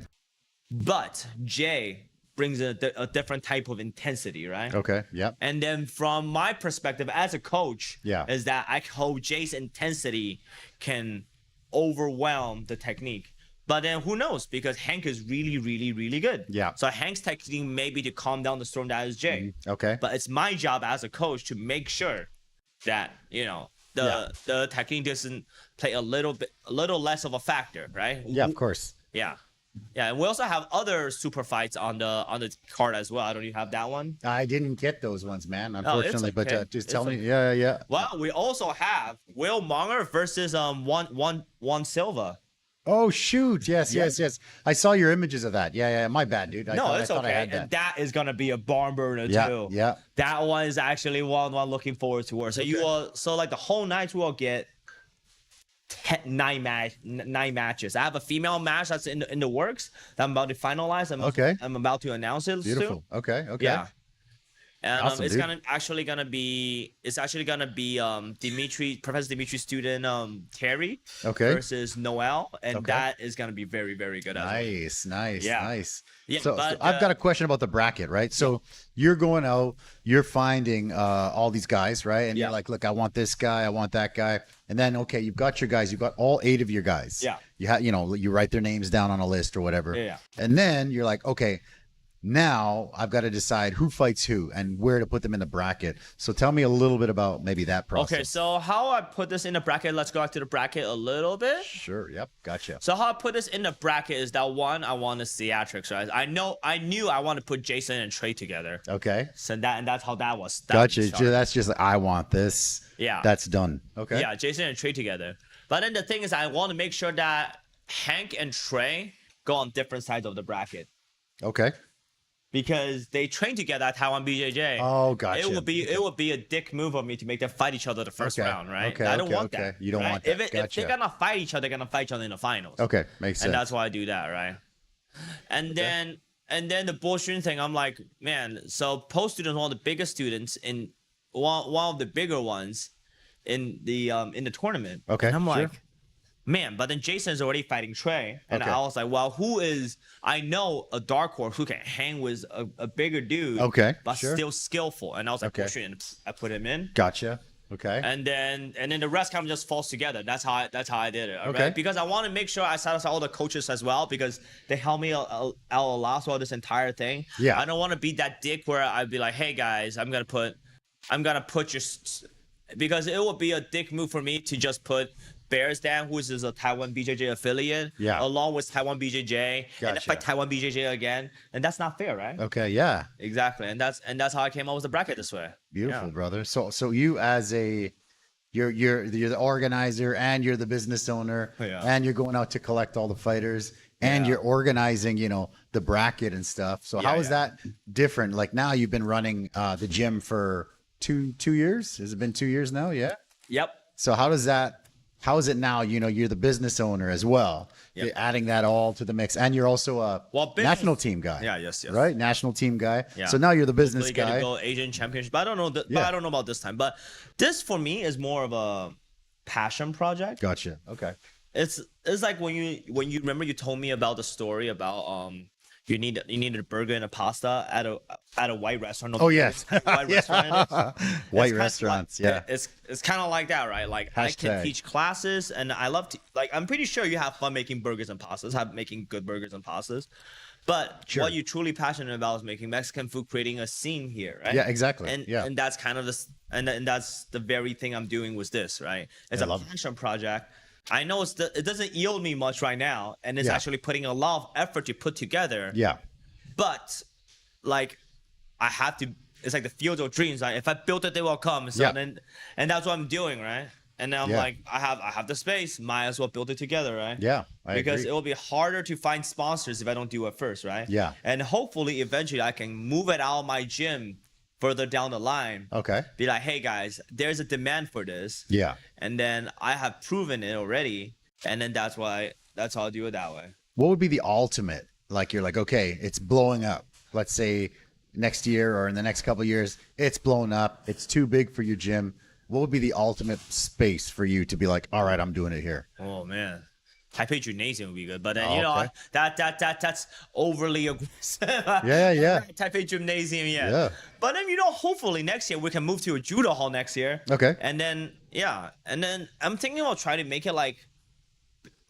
but Jay brings a different type of intensity, right? Okay. Yep. And then from my perspective as a coach, Yeah. is that I hope Jay's intensity can overwhelm the technique. But then who knows? Because Hank is really, really, really good. Yeah. So Hank's technique maybe to calm down the storm that is Jay. Okay. But it's my job as a coach to make sure that, you know, the technique doesn't play a little less of a factor, right? Yeah, of course. Yeah. Yeah, and we also have other super fights on the card as well. I don't even have that one. I didn't get those ones, man, unfortunately. But okay. just It's tell me. okay. Yeah. Well, we also have Will Monger versus Juan Silva. Oh shoot! Yes. I saw your images of that. Yeah. My bad, dude. I It's thought I okay. had that. And that is gonna be a barn burner Yeah, too. yeah. That one is actually one I'm looking forward to. So you will like the whole night we will get 9 matches. I have a female match that's in the works that I'm about to finalize. I'm about to announce it Beautiful. soon. Okay. Yeah. And Awesome, it's dude. actually gonna be Professor Dimitri student Terry Okay. versus Noel, and Okay. that is gonna be very, very good as well. Nice. Yeah. Nice. Yeah, So but, I've got a question about the bracket, right? So you're going out, you're finding all these guys, right? And Yeah. you're like, look, I want this guy, I want that guy. And then, okay, you've got your guys, you've got all 8 of your guys. Yeah. You write their names down on a list or whatever. Yeah. And then you're like, okay, now I've got to decide who fights who and where to put them in the bracket. So tell me a little bit about maybe that process. Okay, so how I put this in the bracket, let's go back to the bracket a little bit. Sure. Yep. Gotcha. So how I put this in the bracket is that one, I want the theatrics, right? I knew I want to put Jason and Trey together. Okay. So that's how that was. Gotcha. started. That's just like, I want this. Yeah. That's done. Okay. Yeah, Jason and Trey together. But then the thing is, I want to make sure that Hank and Trey go on different sides of the bracket Okay. because they train together at Taiwan BJJ. Oh, gotcha. It would be a dick move of me to make them fight each other the first Okay. round, right? Okay, I don't okay, want okay. that. You don't right? want that. If Gotcha. they're gonna fight each other, they're gonna fight each other in the finals. Okay. Makes sense. And that's why I do that, right? And then the bullshit thing, I'm like, man. So post students, one of the biggest students in one of the bigger ones in the tournament. Okay, And I'm sure. like, man. But then Jason's already fighting Trey, and Okay. I was like, well, who is? I know a dark horse who can hang with a bigger dude. Okay, But sure. still skillful. And I was like, Okay. bullshit, and I put him in. Gotcha. Okay. And then the rest kind of just falls together. That's how I did it. all Okay. right? Because I want to make sure I satisfy all the coaches as well because they helped me out a lot throughout this entire thing. Yeah. I don't want to be that dick where I'd be like, hey guys, I'm gonna put your because it would be a dick move for me to just put Bears down, who is a Taiwan BJJ affiliate, Yeah. along with Taiwan BJJ, and then Gotcha. fight Taiwan BJJ again, and that's not fair, right? Okay. Yeah. Exactly, and that's how I came up with the bracket this way. Beautiful, Yeah. brother. So you as you're the organizer and you're the business owner Yeah. and you're going out to collect all the fighters. and Yeah. you're organizing, the bracket and stuff. So how is that different? Like now you've been running the gym for two years. Has it been 2 years now? Yeah. Yep. So how is it now? You're the business owner as well. Yep. You're adding that all to the mix, and you're also a national team guy. Yeah, yes. Right, national team guy. Yeah. So now you're the business Hopefully guy. Get to go Asian Championship. But I don't know. But I don't know about this time. But this for me is more of a passion project. Gotcha. Okay. It's like when you remember you told me about the story about you needed a burger and a pasta at a white restaurant. Oh yes, White restaurant. white It's restaurants. kinda Yeah. It's kind of like that, right? Like I can Hashtag. teach classes, and I love to I'm pretty sure you have fun making burgers and pastas, making good burgers and pastas. But Sure. what you're truly passionate about is making Mexican food, creating a scene here, right? Yeah, exactly. And Yeah. and that's kind of and that's the very thing I'm doing with this, right? It's I a love it. passion project. I know it doesn't yield me much right now, and it's Yeah. actually putting a lot of effort to put together. Yeah. But like I have to, it's like the field of dreams. Like if I build it, they will come. So Yeah. and that's what I'm doing, right? And then I'm Yeah. like, I have the space, might as well build it together, right? Yeah. I Because agree. it will be harder to find sponsors if I don't do it first, right? Yeah. And hopefully eventually I can move it out of my gym further down the line. Okay. Be like, hey guys, there's a demand for this. Yeah. And then I have proven it already. And then that's how I'll do it that way. What would be the ultimate? Like you're like, okay, it's blowing up. Let's say next year or in the next couple of years, it's blown up. It's too big for your gym. What would be the ultimate space for you to be like, all right, I'm doing it here? Oh man, Taipei Gymnasium would be good, but then Oh, okay. that's overly aggressive. Yeah. Taipei Gymnasium, yeah. Yeah. But then hopefully next year we can move to a judo hall next year. Okay. And then I'm thinking about trying to make it like.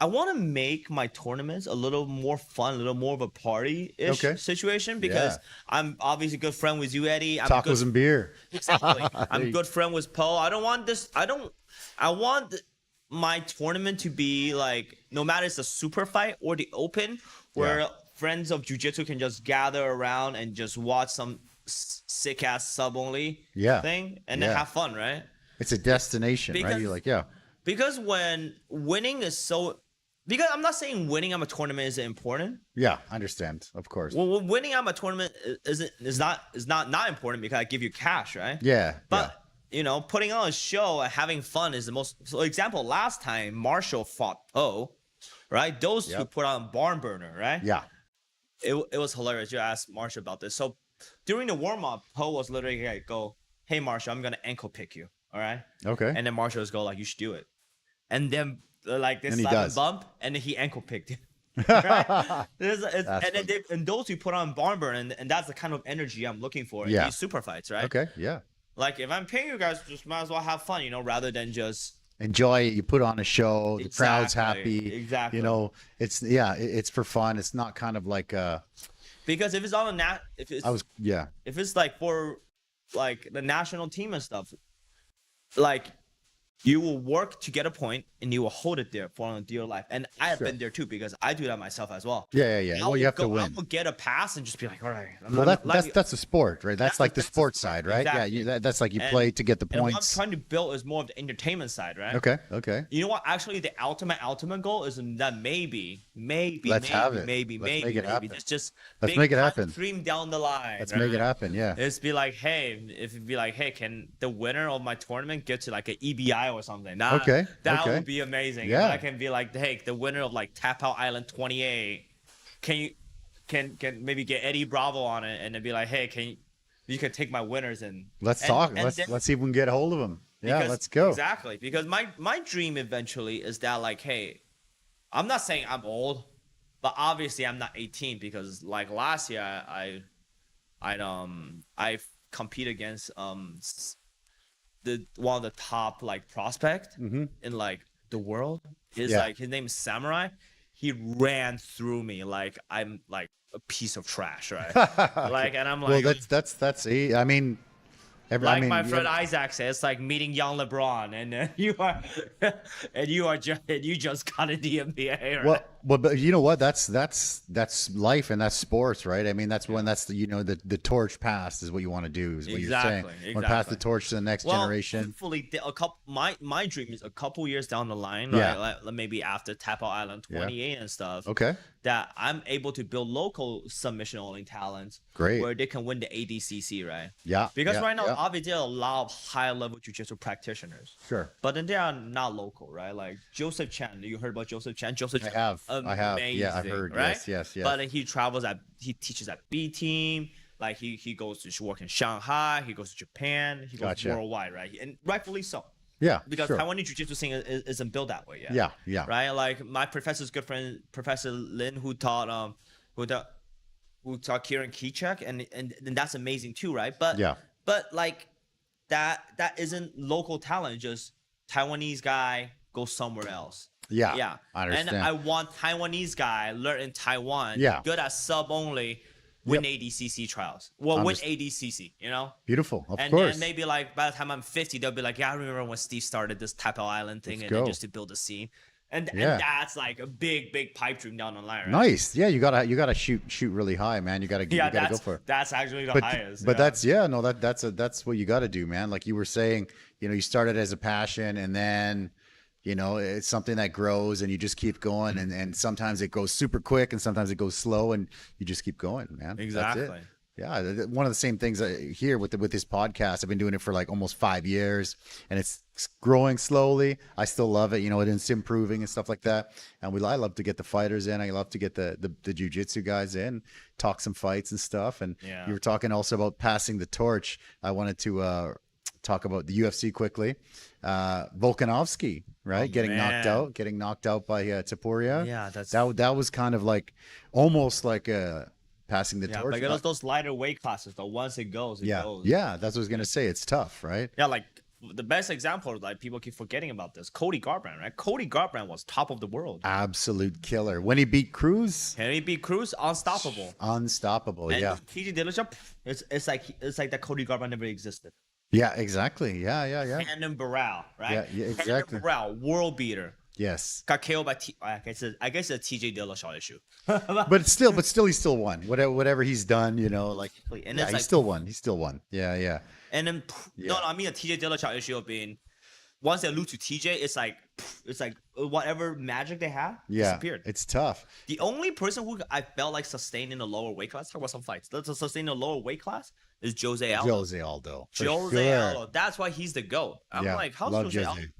I want to make my tournaments a little more fun, a little more of a party-ish Okay. situation because Yeah. I'm obviously good friend with you, Eddie. I'm Tacos and beer. Exactly. I'm good friend with Poe. I want my tournament to be like, no matter it's a super fight or the open, where Yeah. friends of jiu-jitsu can just gather around and just watch some sick ass sub only thing and then Yeah. have fun, right? It's a destination, right? Because- You're like, yeah. Because when winning is because I'm not saying winning at a tournament isn't important. Yeah, I understand. Of course. Well, winning at a tournament is not important because I give you cash, right? Yeah. But putting on a show and having fun is the most. So, example, last time Marshall fought Poe, right? Those two put on barn burner, right? Yeah. It was hilarious. You asked Marshall about this. So during the warm up, Poe was literally like, "Go, hey Marshall, I'm gonna ankle pick you, all right?" Okay. And then Marshall was go like, "You should do it," and then like this And he sudden does. bump, and then he ankle picked him. Right? And then and those who put on barn burn, and that's the kind of energy I'm looking for in Yeah. these super fights, right? Okay. Yeah. Like if I'm paying you guys, just might as well have fun, rather than just Enjoy it. You put on a show. The crowd's Exactly, happy. exactly. It's for fun. It's not kind of like because if it's on if it's like for like the national team and stuff, like you will work to get a point and you will hold it there for dear life. And I have been there too because I do that myself as well. Yeah. Well, you have to I win. will get a pass and just be like, all right. Well, that's the sport, right? That's like the sports side, right? Exactly. Yeah, that's like you play to get the And what I'm points. trying to build is more of the entertainment side, right? Okay. You know what? Actually, the ultimate goal is that maybe, Let's have it. maybe, Let's make it happen. It's just Let's big make it happen. Dream down the line. Let's right? make it happen. Yeah. It's be like, hey, can the winner of my tournament get to like an EBI or something? That would be amazing. Yeah. If I can be like, hey, the winner of like Tapout Island 28, can maybe get Eddie Bravo on it and then be like, hey, you can take my winners and Let's talk. and Let's then- see if we can get a hold of them. Yeah, because- let's go. Exactly. Because my dream eventually is that like, hey, I'm not saying I'm old, but obviously I'm not 18 because like last year I compete against one of the top like prospect in like the world. His name is Samurai. He ran through me like I'm like a piece of trash, right? Like, and I'm like, Well, that's. I mean, my friend Isaac says, it's like meeting young LeBron, and you just got in the NBA, right? but you know what? That's life and that's sports, right? I mean, that's when that's the torch passed is what you want to do is what you're saying. Exactly. Want to pass the torch to the next generation. Hopefully, my dream is a couple years down the line, Yeah. right? Like maybe after Tapout Island 28 and stuff. Okay. That I'm able to build local submission only talents. Great. Where they can win the ADCC, right? Yeah. Because yeah, right now, yeah. obviously, there are a lot of high level jiu-jitsu practitioners. Sure. But then they are not local, right? Like Joseph Chan. You heard about Joseph Chan? Joseph I Chan. have. Amazing, Yeah, I've heard. right? Yes. But then he teaches at B team. Like he goes to work in Shanghai. He goes to Japan. He goes Gotcha. worldwide, right? And rightfully so. Yeah. Because sure. Taiwanese jiu-jitsu scene isn't built that way yet. Yeah. Yeah. Right? Like my professor's good friend, Professor Lin, who taught Kieran Kichek, and that's amazing too, right? But Yeah. but like that isn't local talent, just Taiwanese guy goes somewhere else. Yeah. Yeah. I understand. And I want Taiwanese guy learn in Taiwan, Yeah. good at sub only, win ADCC trials. Well, win ADCC, you know? Beautiful. Of And course. then maybe like by the time I'm 50, they'll be like, yeah, I remember when Steve started this Tapout Island thing Let's and then go. just to build a scene. And Yeah. that's like a big pipe dream down the line, right? Nice. Yeah. You gotta shoot really high, man. You gotta Yeah, go for it. that's actually the But highest. but yeah. that's what you got to do, man. Like you were saying, you started as a passion, and then it's something that grows, and you just keep going, and sometimes it goes super quick, and sometimes it goes slow, and you just keep going, man. That's Exactly. it. Yeah, one of the same things here with this podcast. I've been doing it for like almost 5 years, and it's growing slowly. I still love it. It's improving and stuff like that. And I love to get the fighters in. I love to get the jiu-jitsu guys in, talk some fights and stuff. And Yeah. you were talking also about passing the torch. I wanted to talk about the UFC quickly. Volkanovski, right? Getting knocked out by Taporia. Yeah, that's that was kind of like almost like passing the torch. But those lighter weight classes, though, once it goes, it goes. Yeah, that's what I was gonna say. It's tough, right? Yeah, like the best example, like people keep forgetting about this, Cody Garbrandt, right? Cody Garbrandt was top of the world. Absolute killer. When he beat Cruz, Henry B. Cruz, unstoppable. Unstoppable. And Yeah. TJ Dillashaw, it's like that Cody Garbrandt never existed. Yeah. Exactly. Yeah. Brandon Barral, right? Yeah, exactly. Brandon Barral, world beater. Yes. Got KO'd by I guess it's a TJ Dillashaw issue. But still, he still won. Whatever he's done, like. And Yeah, it's he like, still won. He still won. Yeah. And then no, I mean a TJ Dillashaw issue of being once they lose to TJ, it's like whatever magic they have disappeared. It's tough. The only person who I felt like sustained in the lower weight class, talk about some fights, that's sustain the lower weight class is Jose Aldo. Jose Aldo. for Jose sure. Aldo. That's why he's the GOAT. I'm Yeah, like, how's love Jose Aldo Jose.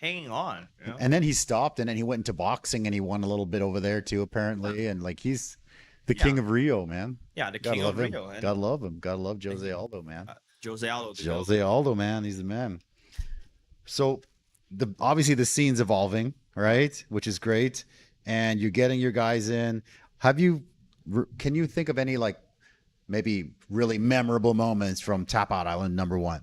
hanging on? You know? And then he stopped, and then he went into boxing, and he won a little bit over there too, apparently. And like he's the king of Rio, man. Yeah, the Gotta king of love him. Rio. And Gotta love him. Gotta love Jose Aldo, man. Jose Aldo. the GOAT. Jose Aldo, man, he's the man. So, obviously the scene's evolving, right? Which is great, and you're getting your guys in. Can you think of any like maybe really memorable moments from Tapout Island #1?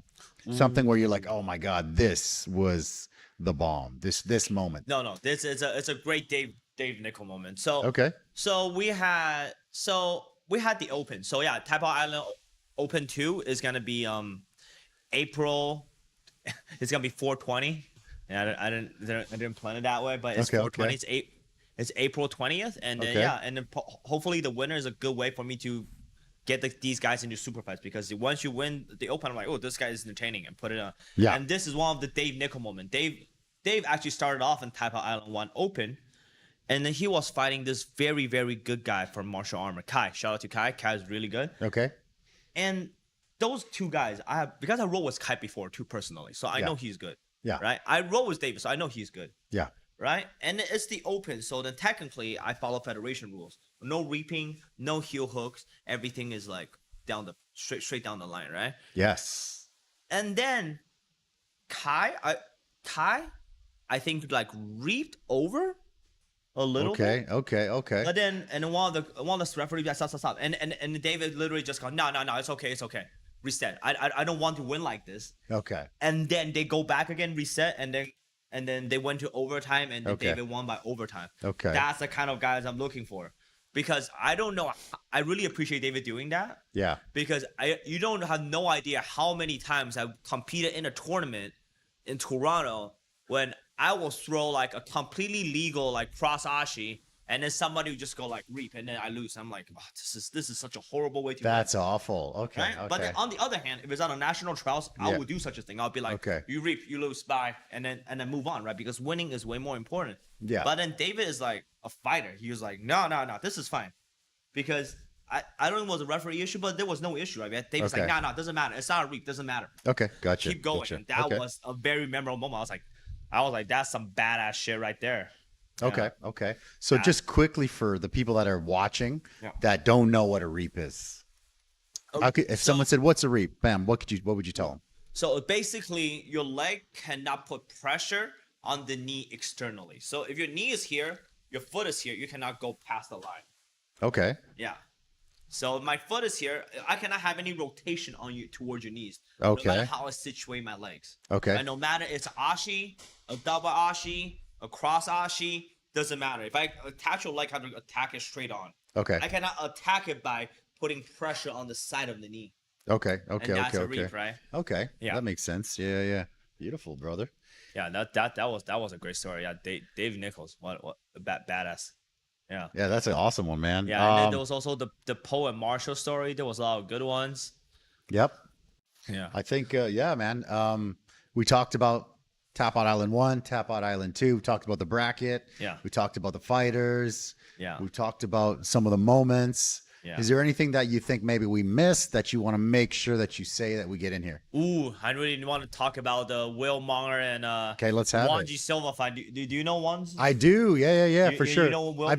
Something where you're like, oh my god, this was the bomb. This moment. No, this is it's a great Dave Nickel moment. So Okay. So we had the Open. So yeah, Taipei Island Open 2 is gonna be April. It's gonna be 420. Yeah, I didn't plan it that way, but it's Okay, 420. okay. It's April 20th, and then Okay. and then hopefully the winner is a good way for me to get these guys into super fights, because once you win the Open, I'm like, oh, this guy is entertaining, and put it on. Yeah. And this is one of the Dave Nickel moment. Dave actually started off in Taipei Island 1 Open. And then he was fighting this very, very good guy from martial armor, Kai. Shout out to Kai. Kai is really good. Okay. And those two guys, because I rolled with Kai before too personally, so I know he's good. Yeah. Right. I roll with David, so I know he's good. Yeah. Right. And it's the Open, so then technically I follow federation rules. No reaping, no heel hooks. Everything is like straight down the line, right? Yes. And then Kai, I think like reaped over a little bit. Okay. But then one of the referees stop. And David literally just go, no, it's okay. Reset. I don't want to win like this. Okay. And then they go back again, reset, and then they went to overtime, and then David won by overtime. Okay. That's the kind of guys I'm looking for. Because I don't know, I really appreciate David doing that. Yeah. Because you don't have no idea how many times I competed in a tournament in Toronto when I will throw like a completely legal like cross ashi, and then somebody would just go like reap, and then I lose. I'm like, oh, this is such a horrible way to. That's awful. Okay. Right? Okay. But then on the other hand, if it's on a national trials, I would do such a thing. I'll be like, Okay. you reap, you lose, bye, and then move on, right? Because winning is way more important. Yeah. But then David is like a fighter. He was like, no, this is fine, because I don't know if it was a referee issue, but there was no issue, right? David's like, no, doesn't matter. It's not a reap, doesn't matter. Okay, gotcha. Keep going. Gotcha. And that was a very memorable moment. I was like, that's some badass shit right there. Okay. Okay. So just quickly for the people that are watching that don't know what a reap is. If someone said, "What's a reap?" Bam, what would you tell them? So basically, your leg cannot put pressure on the knee externally. So if your knee is here, your foot is here, you cannot go past the line. Okay. Yeah. So my foot is here. I cannot have any rotation on you towards your knees. Okay. No matter how I situate my legs. Okay. And no matter it's ashi, a double ashi, a cross ashi, doesn't matter. If I attach your leg, I have to attack it straight on. Okay. I cannot attack it by putting pressure on the side of the knee. Okay. And that's a reap, right? Okay. Yeah. That makes sense. Yeah. Beautiful, brother. Yeah, that was a great story. Yeah, Dave Nichols, what a badass. Yeah. Yeah, that's an awesome one, man. Yeah, and then there was also the Poe and Marshall story. There was a lot of good ones. Yep. Yeah. I think, man. We talked about Tapout Island 1, Tapout Island 2. We talked about the bracket. Yeah. We talked about the fighters. Yeah. We talked about some of the moments. Yeah. Is there anything that you think maybe we missed that you want to make sure that you say that we get in here? Ooh, I really want to talk about the Will Monger and Okay, let's have Juan it. G. Silva fight. Do you know Juan? I do. Yeah, for sure. You know Will I've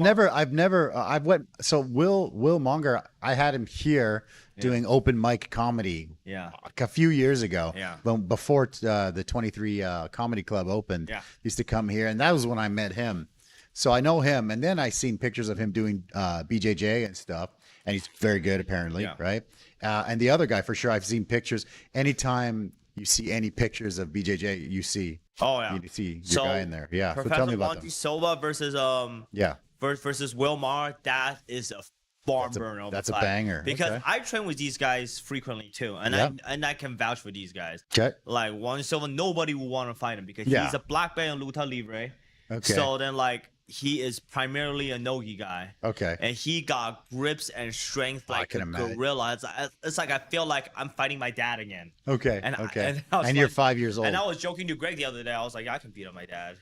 went. So Will Monger, I had him here doing open mic comedy. Yeah. A few years ago. Yeah. Before the 23 Comedy Club opened. Yeah. He used to come here, and that was when I met him. So I know him, and then I seen pictures of him doing BJJ and stuff, and he's very good apparently, right? And the other guy, for sure, I've seen pictures. Anytime you see any pictures of BJJ, you see you see your guy in there. Yeah. So Professor tell me about Juan them. G. Silva versus versus Will Monger. That is a barn burner. That's a banger. Because Okay. I train with these guys frequently too, and I can vouch for these guys. Okay. Like Juan G. Silva, nobody would want to fight him because he's a black belt in luta libre. Okay. So then, like, he is primarily a nogi guy. Okay. And he got grips and strength like can a imagine. gorilla. It's like I feel like I'm fighting my dad again. Okay. And okay. I was You're like- 5 years old. And I was joking to Greg the other day. I was like, I can beat up my dad.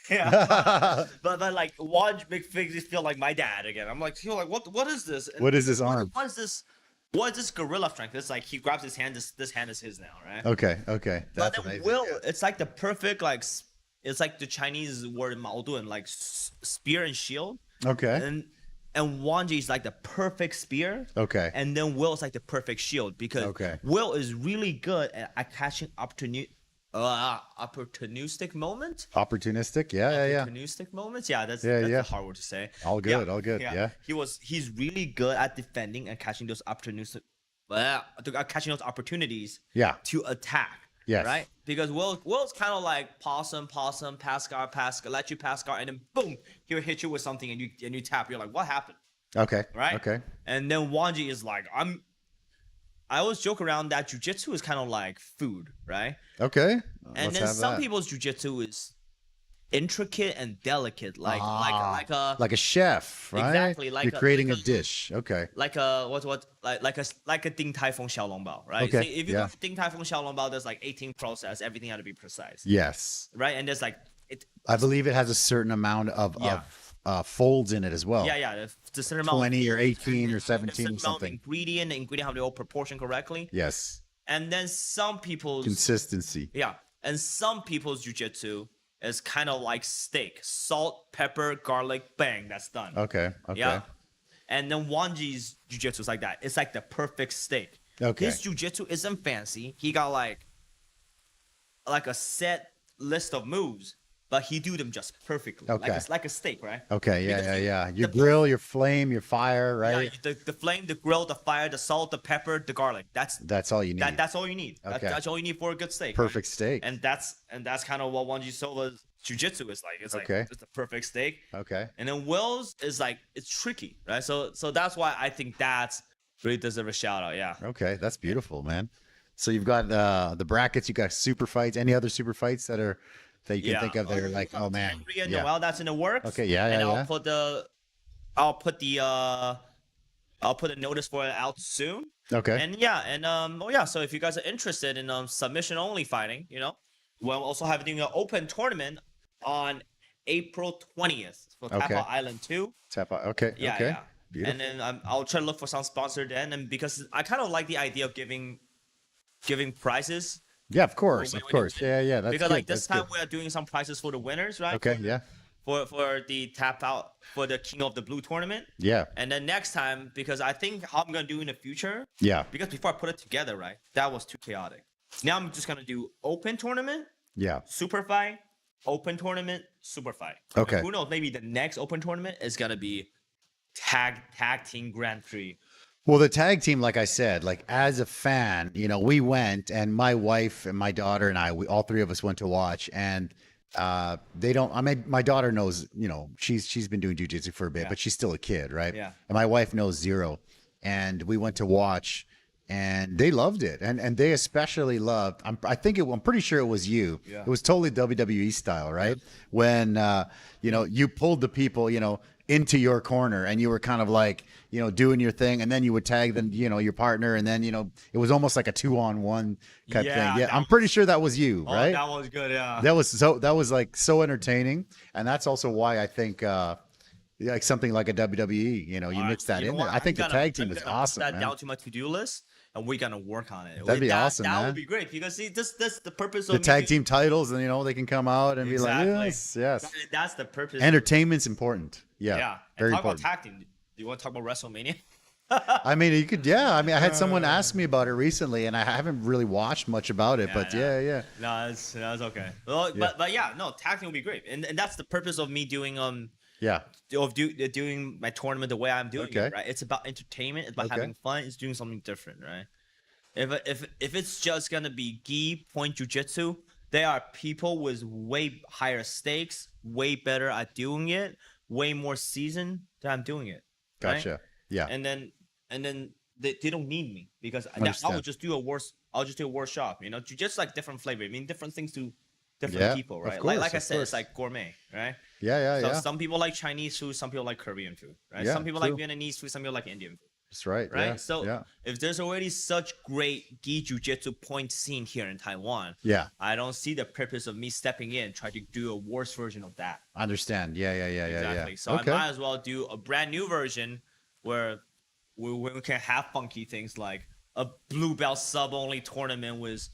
Yeah. but like one big figure feel like my dad again. I'm like, what is this? And What is this arm? What is this? What is this gorilla strength? It's like he grabs his hand. This hand is his now, right? Okay. But That's then amazing. Will, it's like the perfect like. It's like the Chinese word Mao Dun, like spear and shield. Okay. And Wang Ji is like the perfect spear. Okay. And then Will is like the perfect shield because Will is really good at catching opportunistic moments. Opportunistic. Yeah. Opportunistic moments. Yeah, that's a hard word to say. All good. All good. Yeah. He's really good at defending and catching those opportunities. Catching those opportunities. Yeah. To attack. Yes. Right? Because Will's kind of like possum, pass guard, let you pass guard, and then boom, he'll hit you with something and you tap. You're like, what happened? Okay. Right? Okay. And then Wanji is like, I always joke around that jiu-jitsu is kind of like food, right? Okay. And then some people's jiu-jitsu is intricate and delicate, like a chef, right? Exactly, like you're creating a dish. Okay. Like a Ding Tai Feng Xiaolongbao, right? Okay, So if you go to Ding Tai Feng Xiaolongbao, there's like 18 process, everything had to be precise. Yes. Right? And there's like I believe it has a certain amount of folds in it as well. Yeah. The certain amount 20 or 18 or a 17 certain or amount of something. ingredient, the ingredient have the all proportion correctly. Yes. And then some people's Consistency. and some people's jiu-jitsu is kind of like steak. Salt, pepper, garlic, bang, that's done. Okay. Yeah. And then Wanji's jiu-jitsu is like that. It's like the perfect steak. Okay. His jiu-jitsu isn't fancy. He got like a set list of moves, but he do them just perfectly. Okay. Like it's like a steak, right? Okay. Because Yeah. Your grill, your flame, your fire, right? Yeah, the flame, the grill, the fire, the salt, the pepper, the garlic. That's all you need. That's all you need. Okay. That's all you need for a good steak. Perfect steak. And that's kind of what Wanji Silva's jiu-jitsu is like. It's like it's the perfect steak. Okay. And then Will's is like it's tricky, right? So that's why I think that's really deserve a shout out. Yeah. Okay, that's beautiful, man. So you've got the brackets, you got super fights. Any other super fights that you can think of that are like, oh man, Noel, that's in the works. Okay, yeah. And I'll put the I'll put the notice for it out soon. Okay. And so if you guys are interested in submission only fighting, we're also having an open tournament on April 20th for Okay. Tapout Island 2. Tapout. Okay. Yeah, okay. yeah. Beautiful. And then I'll try to look for some sponsor then, and because I kind of like the idea of giving prizes. Yeah, of course, when of you course. win. Yeah. That's Because good. like this That's time good. we're doing some prizes for the winners, right? Okay. Yeah. For the tap out for the King of the Blue tournament. Yeah. And then next time, because I think how I'm gonna do in the future. Yeah. Because before I put it together, right, that was too chaotic. Now I'm just gonna do open tournament, Yeah. super fight, open tournament, super fight. Okay. And who knows? Maybe the next open tournament is gonna be tag team Grand Prix. Well, the tag team, like I said, like as a fan, we went, and my wife and my daughter and I, all three of us went to watch, and they don't. I mean, my daughter knows, she's been doing jiu-jitsu for a bit, but she's still a kid, right? Yeah. And my wife knows zero, and we went to watch, and they loved it, and they especially loved. I'm pretty sure it was you. Yeah. It was totally WWE style, right? When you pulled the people, into your corner, and you were kind of like, doing your thing, and then you would tag them, your partner, and then it was almost like a 2-on-1 type Yeah, thing. Yeah, that I'm pretty sure that was you, Oh, right? that was good. Yeah. That was like so entertaining, and that's also why I think like something like a WWE, you mix that in there. I think the tag team is awesome, Put that man. down to my to-do list, and we're gonna work on it. That'd be awesome, That man. would be great because see, this the purpose The of tag team titles, and they can come out and Exactly. be like, yes. That's the purpose. Entertainment's important. Yeah, Yeah. very and talk important. about tag team. Do you want to talk about WrestleMania? I mean, you could, yeah. I mean, I had someone ask me about it recently, and I haven't really watched much about it, but yeah. No, that's okay. Well, Yeah. but yeah, no, tag team would be great, and that's the purpose of me doing Yeah. doing my tournament the way I'm doing Okay. it, right? It's about entertainment, it's about Okay. having fun, it's doing something different, right? If it's just gonna be gi point jujitsu, there are people with way higher stakes, way better at doing it, way more seasoned that I'm doing it. right? Gotcha. Yeah. And then they don't need me because I Understand. will just do a worse. I'll just do a workshop. Just like different flavor. I mean, different things to different Yeah, people, of right? course, like I of said, course. it's like gourmet, right? Yeah. So some people like Chinese food, some people like Korean food, right? Yeah, Some people true. like Vietnamese food, some people like Indian food, That's right. right? Yeah. So yeah. if there's already such great gi jiu-jitsu point scene here in Taiwan, Yeah. I don't see the purpose of me stepping in try to do a worse version of that. Understand. Yeah. Exactly. So Okay. I might as well do a brand new version where we can have funky things like a blue belt sub only tournament with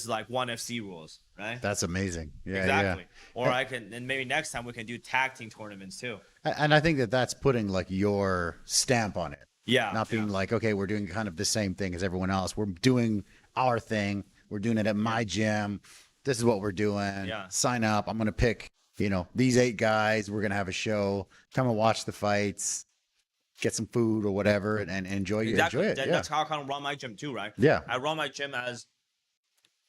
like 1FC rules, right? That's amazing. Yeah. exactly. Yeah. Or I can, and maybe next time we can do tag team tournaments too. And I think that's putting like your stamp on it. Yeah. Not being like, okay, we're doing kind of the same thing as everyone else. We're doing our thing. We're doing it at my gym. This is what we're doing. Yeah. Sign up. I'm going to pick, these 8 guys. We're going to have a show. Come and watch the fights. Get some food or whatever and enjoy Exactly. it. That's how I kind of run my gym too, right? Yeah. I run my gym as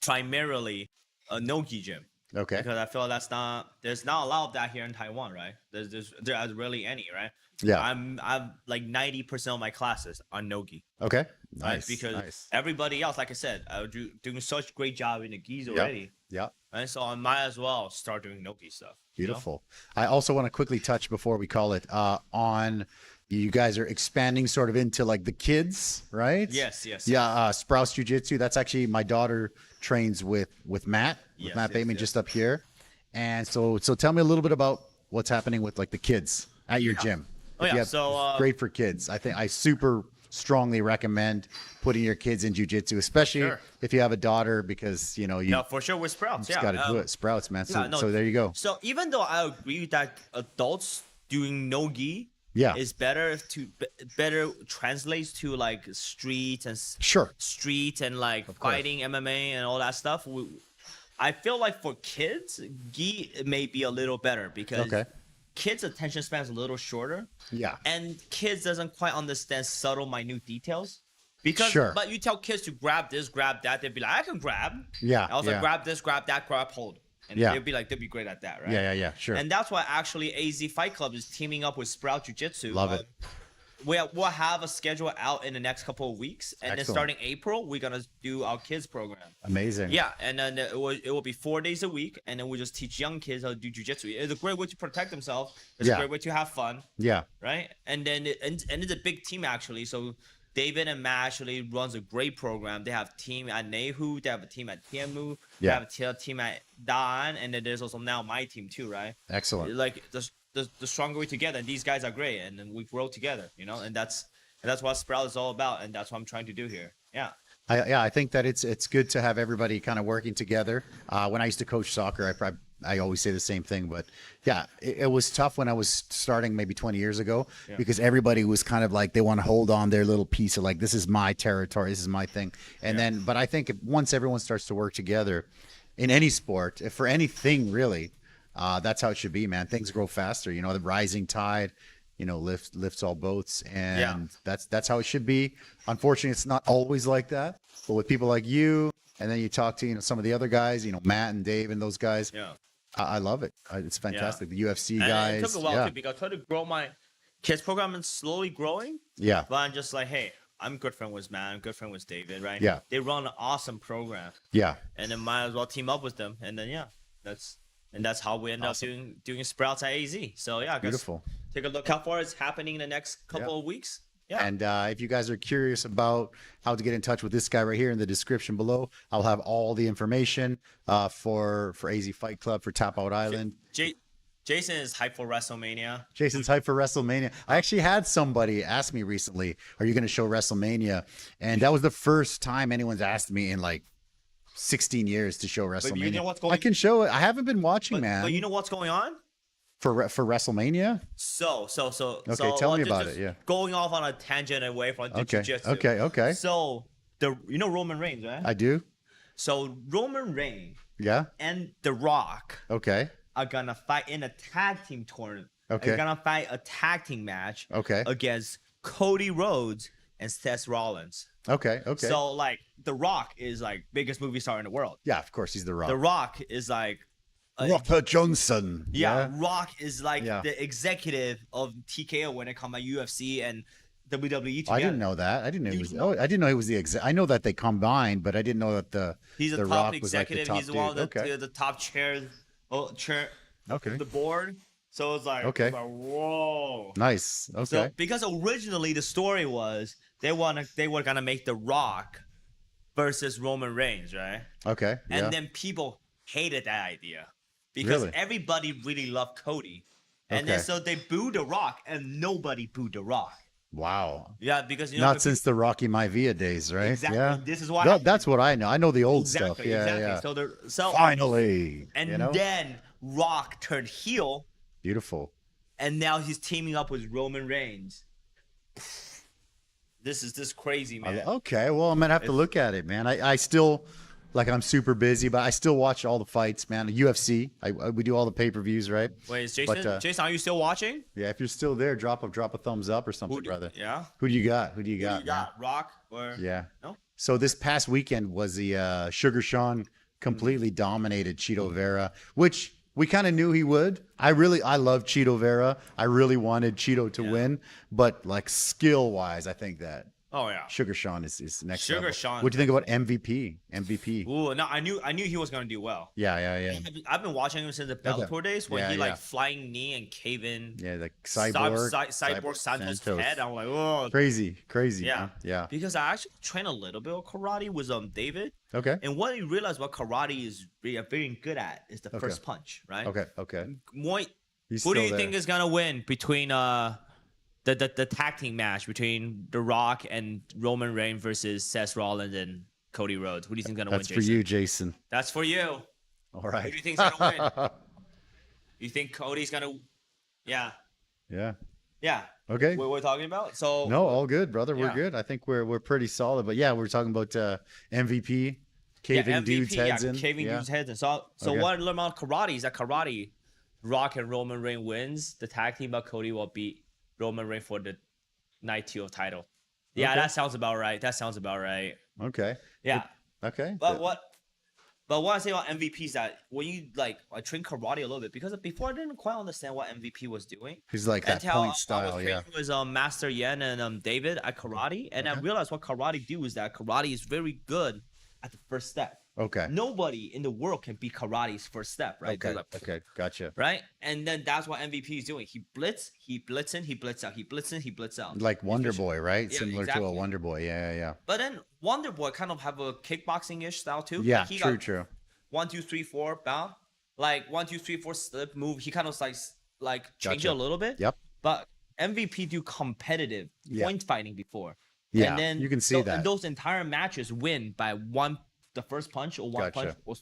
primarily a no-gi gym. Okay. Because I feel there's not a lot of that here in Taiwan, right? There's really any, right? Yeah. I'm like 90% of my classes are no-gi. Okay. Right? Nice. Because nice. everybody else, like I said, are doing such great job in the gis already. Yeah. Right? So I might as well start doing no-gi stuff. Beautiful. I also want to quickly touch before we call it on you guys are expanding sort of into like the kids, right? Yes. Yeah, Sprouse Jiu-Jitsu. That's actually my daughter trains with Matt, Yes, Matt yes, Bateman yes. just up here. And so tell me a little bit about what's happening with like the kids at your gym. Oh, If you yeah, have- so, it's great for kids. I think I super strongly recommend putting your kids in jiu-jitsu, especially Sure. if you have a daughter, because you No, for sure with Sprouts. just got to do it. Sprouts, man. So, yeah, no, so there you go. So even though I agree that adults doing no-gi Yeah. is better translates to like street and like fighting MMA and all that stuff. I feel like for kids, gi may be a little better because Okay. kids' attention span is a little shorter, Yeah. and kids doesn't quite understand subtle, minute details. Because, Sure. but you tell kids to grab this, grab that, they'd be like, I can grab. Yeah, I was like, yeah. grab this, grab that, grab hold, and Yeah. they'd be great at that, right? Yeah. Sure. And that's why actually AZ Fight Club is teaming up with Sprout Jiu-Jitsu. Love it. we'll have a schedule out in the next couple of weeks, and then Excellent. starting April, we're gonna do our kids program. Amazing. Yeah, and then it will be 4 days a week, and then we just teach young kids how to do jiu-jitsu. It's a great way to protect themselves. It's Yeah. a great way to have fun, Yeah. right? And then and it's a big team actually. So David and Matt actually runs a great program. They have team at Nehu, they have a team at Tianmu, they Yeah. have a team at Dan, and then there's also now my team too, right? Excellent. Like the stronger we together, and these guys are great, and then we grow together, you know, and that's what Sprout is all about, and that's what I'm trying to do here. Yeah. I think that it's good to have everybody kind of working together. When I used to coach soccer, I always say the same thing, but yeah, it was tough when I was starting maybe 20 years ago because everybody was kind of like they want to hold on their little piece of like this is my territory, this is my thing, and then but I think once everyone starts to work together in any sport, if for anything really, that's how it should be, man. Things grow faster, you know, the rising tide. You know, lifts all boats, and that's how it should be. Unfortunately, it's not always like that. But with people like you, and then you talk to some of the other guys, Matt and Dave and those guys. Yeah. I love it. It's fantastic. The UFC And guys. it took a while too, because I tried to grow my kids program and slowly growing. Yeah. But I'm just like, hey, I'm good friend with Matt, I'm good friend with David, right? Yeah. They run an awesome program, Yeah. and then might as well team up with them, and then that's how we end up doing Sprouts at AZ. So yeah, I guess Beautiful. take a look out for it. It's happening in the next couple of weeks. Yeah. And if you guys are curious about how to get in touch with this guy right here in the description below, I'll have all the information for AZ Fight Club, for Tapout Island. Jason is hyped for WrestleMania. Jason's hyped for WrestleMania. I actually had somebody ask me recently, are you going to show WrestleMania? And that was the first time anyone's asked me in like 16 years to show WrestleMania. you know what's going- I can show it. I haven't been watching, man. But you know what's going on? For WrestleMania? So tell me about it, yeah. Going off on a tangent away from the Okay, jiu-jitsu. okay. So Roman Reigns, right? I do? So Roman Reigns Yeah? and The Rock Okay. are gonna fight in a tag team tournament. Okay. They're gonna fight a tag team match. Okay. Against Cody Rhodes and Seth Rollins. Okay. So like The Rock is like biggest movie star in the world. Yeah, of course, he's The Rock. The Rock is like Robert Johnson. Rock is like Yeah. the executive of TKO when it comes to UFC and WWE together. I didn't know that. I didn't know he was. Oh, I didn't know he was the exec. I know that they combined, but I didn't know that he's a the top Rock was like the executive. top He's one of dude. the top chairs. Chair. Okay. The board. So it's like, Okay. it's like, whoa. Nice. Okay. So because originally the story was they were gonna make The Rock versus Roman Reigns, right? Okay. Yeah. And then people hated that idea because Really? everybody really loved Cody, and then Okay. so they booed The Rock, and nobody booed The Rock. Wow. Yeah, because Not since the Rocky Maivia days, right? Exactly. Yeah. This is why. That's what I know. I know the old stuff. Exactly. Yeah. Exactly. Yeah. So Finally. and know? then Rock turned heel, Beautiful. and now he's teaming up with Roman Reigns. This is crazy, man. Okay. Well, I'm gonna have to look at it, man. I still, like, I'm super busy, but I still watch all the fights, man. The UFC. We do all the pay-per-views, right? Wait, is Jason? But, Jason, are you still watching? Yeah. If you're still there, drop a thumbs up or something, brother. Yeah. Who do you got? Who do you Who got? you got? Rock or Man? Yeah. No? So this past weekend was the Sugar Sean completely dominated Cheeto Vera, which we kind of knew he would. I love Cheeto Vera. I really wanted Cheeto to win, but like skill wise, I think that Oh yeah. Sugar Sean is next Sugar level. Sean. What do you think about MVP? Ooh, no, I knew he was gonna do well. Yeah. I've been watching him since the Bellator days when he Yeah. like flying knee and cave in. Yeah, like Cyborg Santos' head. I'm like, oh, Crazy, yeah, man. Yeah. Because I actually trained a little bit of karate with David, Okay. and what you realize what karate is very good at is the first punch, right? Okay. Muay. He's Who do still you there. think is gonna win between the tag team match between The Rock and Roman Reigns versus Seth Rollins and Cody Rhodes? Who do you think is gonna That's win, for Jason? you, Jason. That's for you. All Who right. do you think's gonna win? You think Cody's gonna? Yeah. Yeah. Okay. What we're talking about? So No, all good, brother. We're Yeah. good. I think we're pretty solid. But yeah, we're talking about MVP, caving MVP, dudes' heads in. caving Yeah. dudes' heads in. So Okay. what I learned about karate is that karate, Rock and Roman Reigns wins the tag team, but Cody will beat Roman Reigns for the night 2 title. Yeah, Okay. that sounds about right. Okay. Yeah. Okay. But But what I say about MVP is that when you like, I train karate a little bit because before I didn't quite understand what MVP was doing. He's like that Until point style, I yeah. was training with Master Yen and David at karate, and I realized what karate do is that karate is very good at the first step. Okay. Nobody in the world can beat karate's first step, right? Okay. They're like, Okay. Gotcha. right? And then that's what MVP is doing. He blitz in, he blitz out, he blitz in, he blitz out. Like Wonder Boy, right? Yeah, Similar to exactly. a Wonder Boy. Yeah. But then Wonder Boy kind of have a kickboxing-ish style too. Yeah. Like, he True. got True. 1, 2, 3, 4 bound. Like 1, 2, 3, 4 slip move. He kind of like change it Gotcha. a little bit. Yep. But MVP do competitive point fighting before. Yeah, And then you can see that. And those entire matches win by the first punch or one Gotcha. punch, or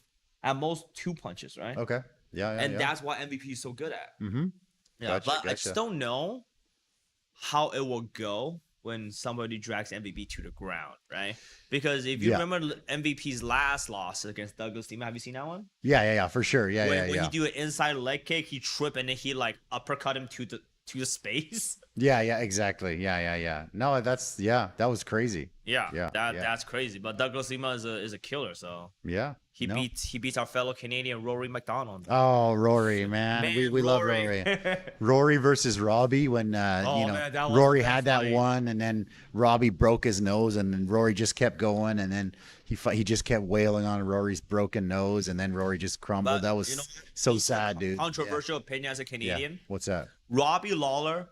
at most 2 punches, right? Okay. Yeah. And that's what MVP is so good at. Mm-hmm. Yeah, Gotcha, but I gotcha. just don't know how it will go when somebody drags MVP to the ground, right? Because if you remember MVP's last loss against Douglas Lima, have you seen that one? Yeah. For sure. Yeah. When he do an inside leg kick, he trip and then he like uppercut him to the space. Yeah. Exactly. Yeah. No, that was crazy. Yeah, that's crazy. But Douglas Lima is a killer, so Yeah. he beats our fellow Canadian Rory McDonald. Oh, Rory, man. We love Rory. Rory versus Robbie when man, that was Rory the had best that fight. one, and then Robbie broke his nose, and then Rory just kept going, and then he just kept wailing on Rory's broken nose, and then Rory just crumbled. But, that was you know, so sad, dude. Controversial opinion as a Yeah. Canadian. What's that? Robbie Lawler,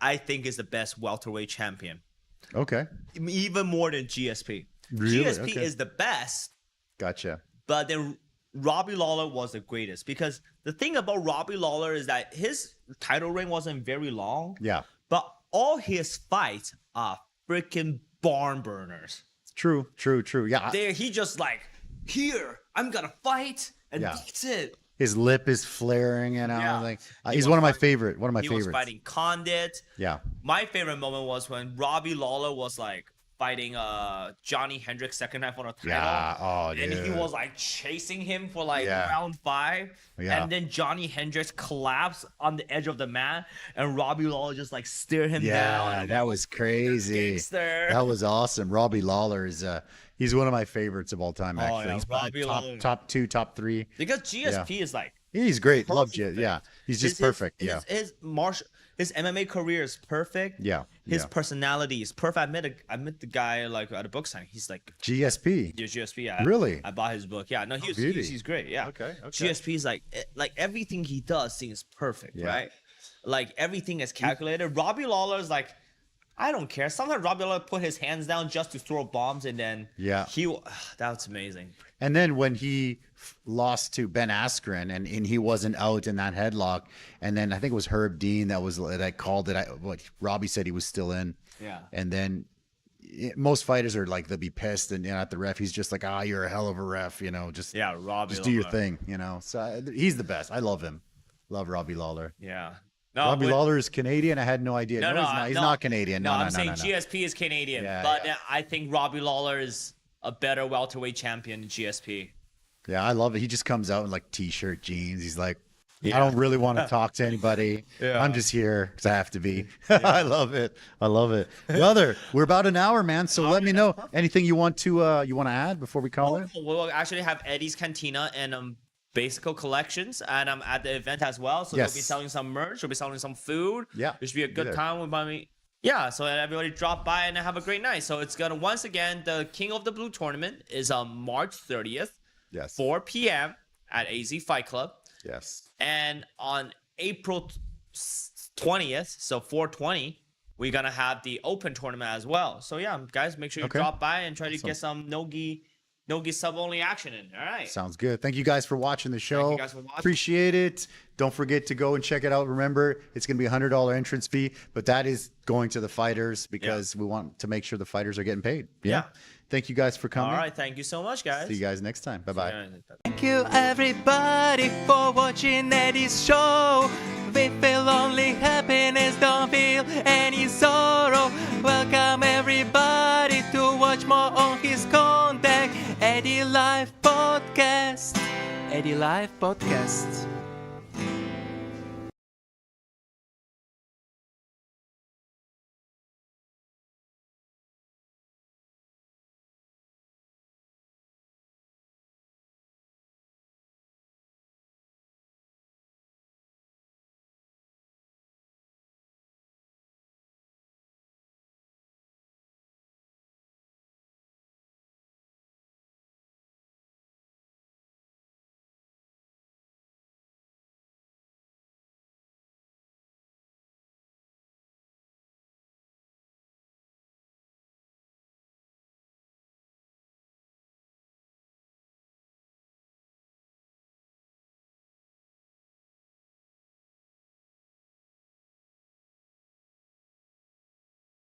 I think, is the best welterweight champion. Okay. Even more than GSP. Really? GSP Okay. is the best, Gotcha. but then Robbie Lawler was the greatest because the thing about Robbie Lawler is that his title reign wasn't very long, Yeah. but all his fights are freaking barn burners. True. Yeah. There, he just like, here, I'm gonna fight, and Yeah. that's it. His lip is flaring, and Yeah. like He he's was one of my fighting- favorite. One of my He favorites. was fighting Condit. Yeah. My favorite moment was when Robbie Lawler was like fighting Johnny Hendricks second night for the title. Yeah. Oh, And dude. he was like chasing him for like Yeah. round 5. Yeah. And then Johnny Hendricks collapsed on the edge of the mat and Robbie Lawler just like stared him down. Yeah, And that was crazy. gangster. That was awesome. Robbie Lawler is he's one of my favorites of all time. Actually, yeah, he's Robbie Lawler. top 2, top 3. Because GSP is like He's great. Loved perfect. you. Yeah, he's just perfect. Yeah, His MMA career is perfect. Yeah, His yeah. personality is perfect. I met the guy like at a book signing. He's like GSP. GSP. Yeah. Really? I bought his book. Yeah. No, beauty. he's great. Yeah. Okay. GSP is like everything he does seems perfect, Yeah. right? Like everything is calculated. Robbie Lawler is like, I don't care. Sometimes Robbie Lawler put his hands down just to throw bombs, and then Yeah. that's amazing. And then when he lost to Ben Askren and he wasn't out in that headlock, and then I think it was Herb Dean that called it. What Robbie said he was still in. Yeah. And then most fighters are like, they'll be pissed and at the ref. He's just like, you're a hell of a ref, just Yeah, Robbie. just do your Lawler. thing, So he's the best. I love him. Love Robbie Lawler. Yeah. No, Robbie but- Lawler is Canadian. I had no idea. No, he's not. He's not Canadian. No, I'm no, saying no. GSP is Canadian, Yeah, but yeah. I think Robbie Lawler is a better welterweight champion than GSP. Yeah, I love it. He just comes out in like t-shirt, jeans. He's like, I don't really want to talk to anybody. Yeah. I'm just here because I have to be. I love it. Brother, we're about an hour, man. So let me know anything you want to add before we call it. We'll actually have Eddie's Cantina and Basico collections, and I'm at the event as well. So Yes. they'll be selling some merch. They'll be selling some food. Yeah, it should be a be good there. time with me. Yeah, so everybody drop by and have a great night. So it's gonna once again the King of the Blue tournament is on March 30th, Yes. 4 p.m. at AZ Fight Club. Yes. And on April 20th, so 4/20, we're gonna have the open tournament as well. So yeah, guys, make sure you Okay. drop by and try to Awesome. get some Nogi sub only action in. All right. Sounds good. Thank you guys for watching the show. you guys for watching. Appreciate it. Don't forget to go and check it out. Remember, it's going to be $100 entrance fee, but that is going to the fighters because we want to make sure the fighters are getting paid. Yeah. Thank you guys for coming. All right. Thank you so much, guys. See you guys next time. Bye-bye. Thank you everybody for watching Eddie's show. We feel only happiness, don't feel any sorrow. Welcome everybody to watch more on his contact. Eddie Live Podcast. Eddie Live Podcast.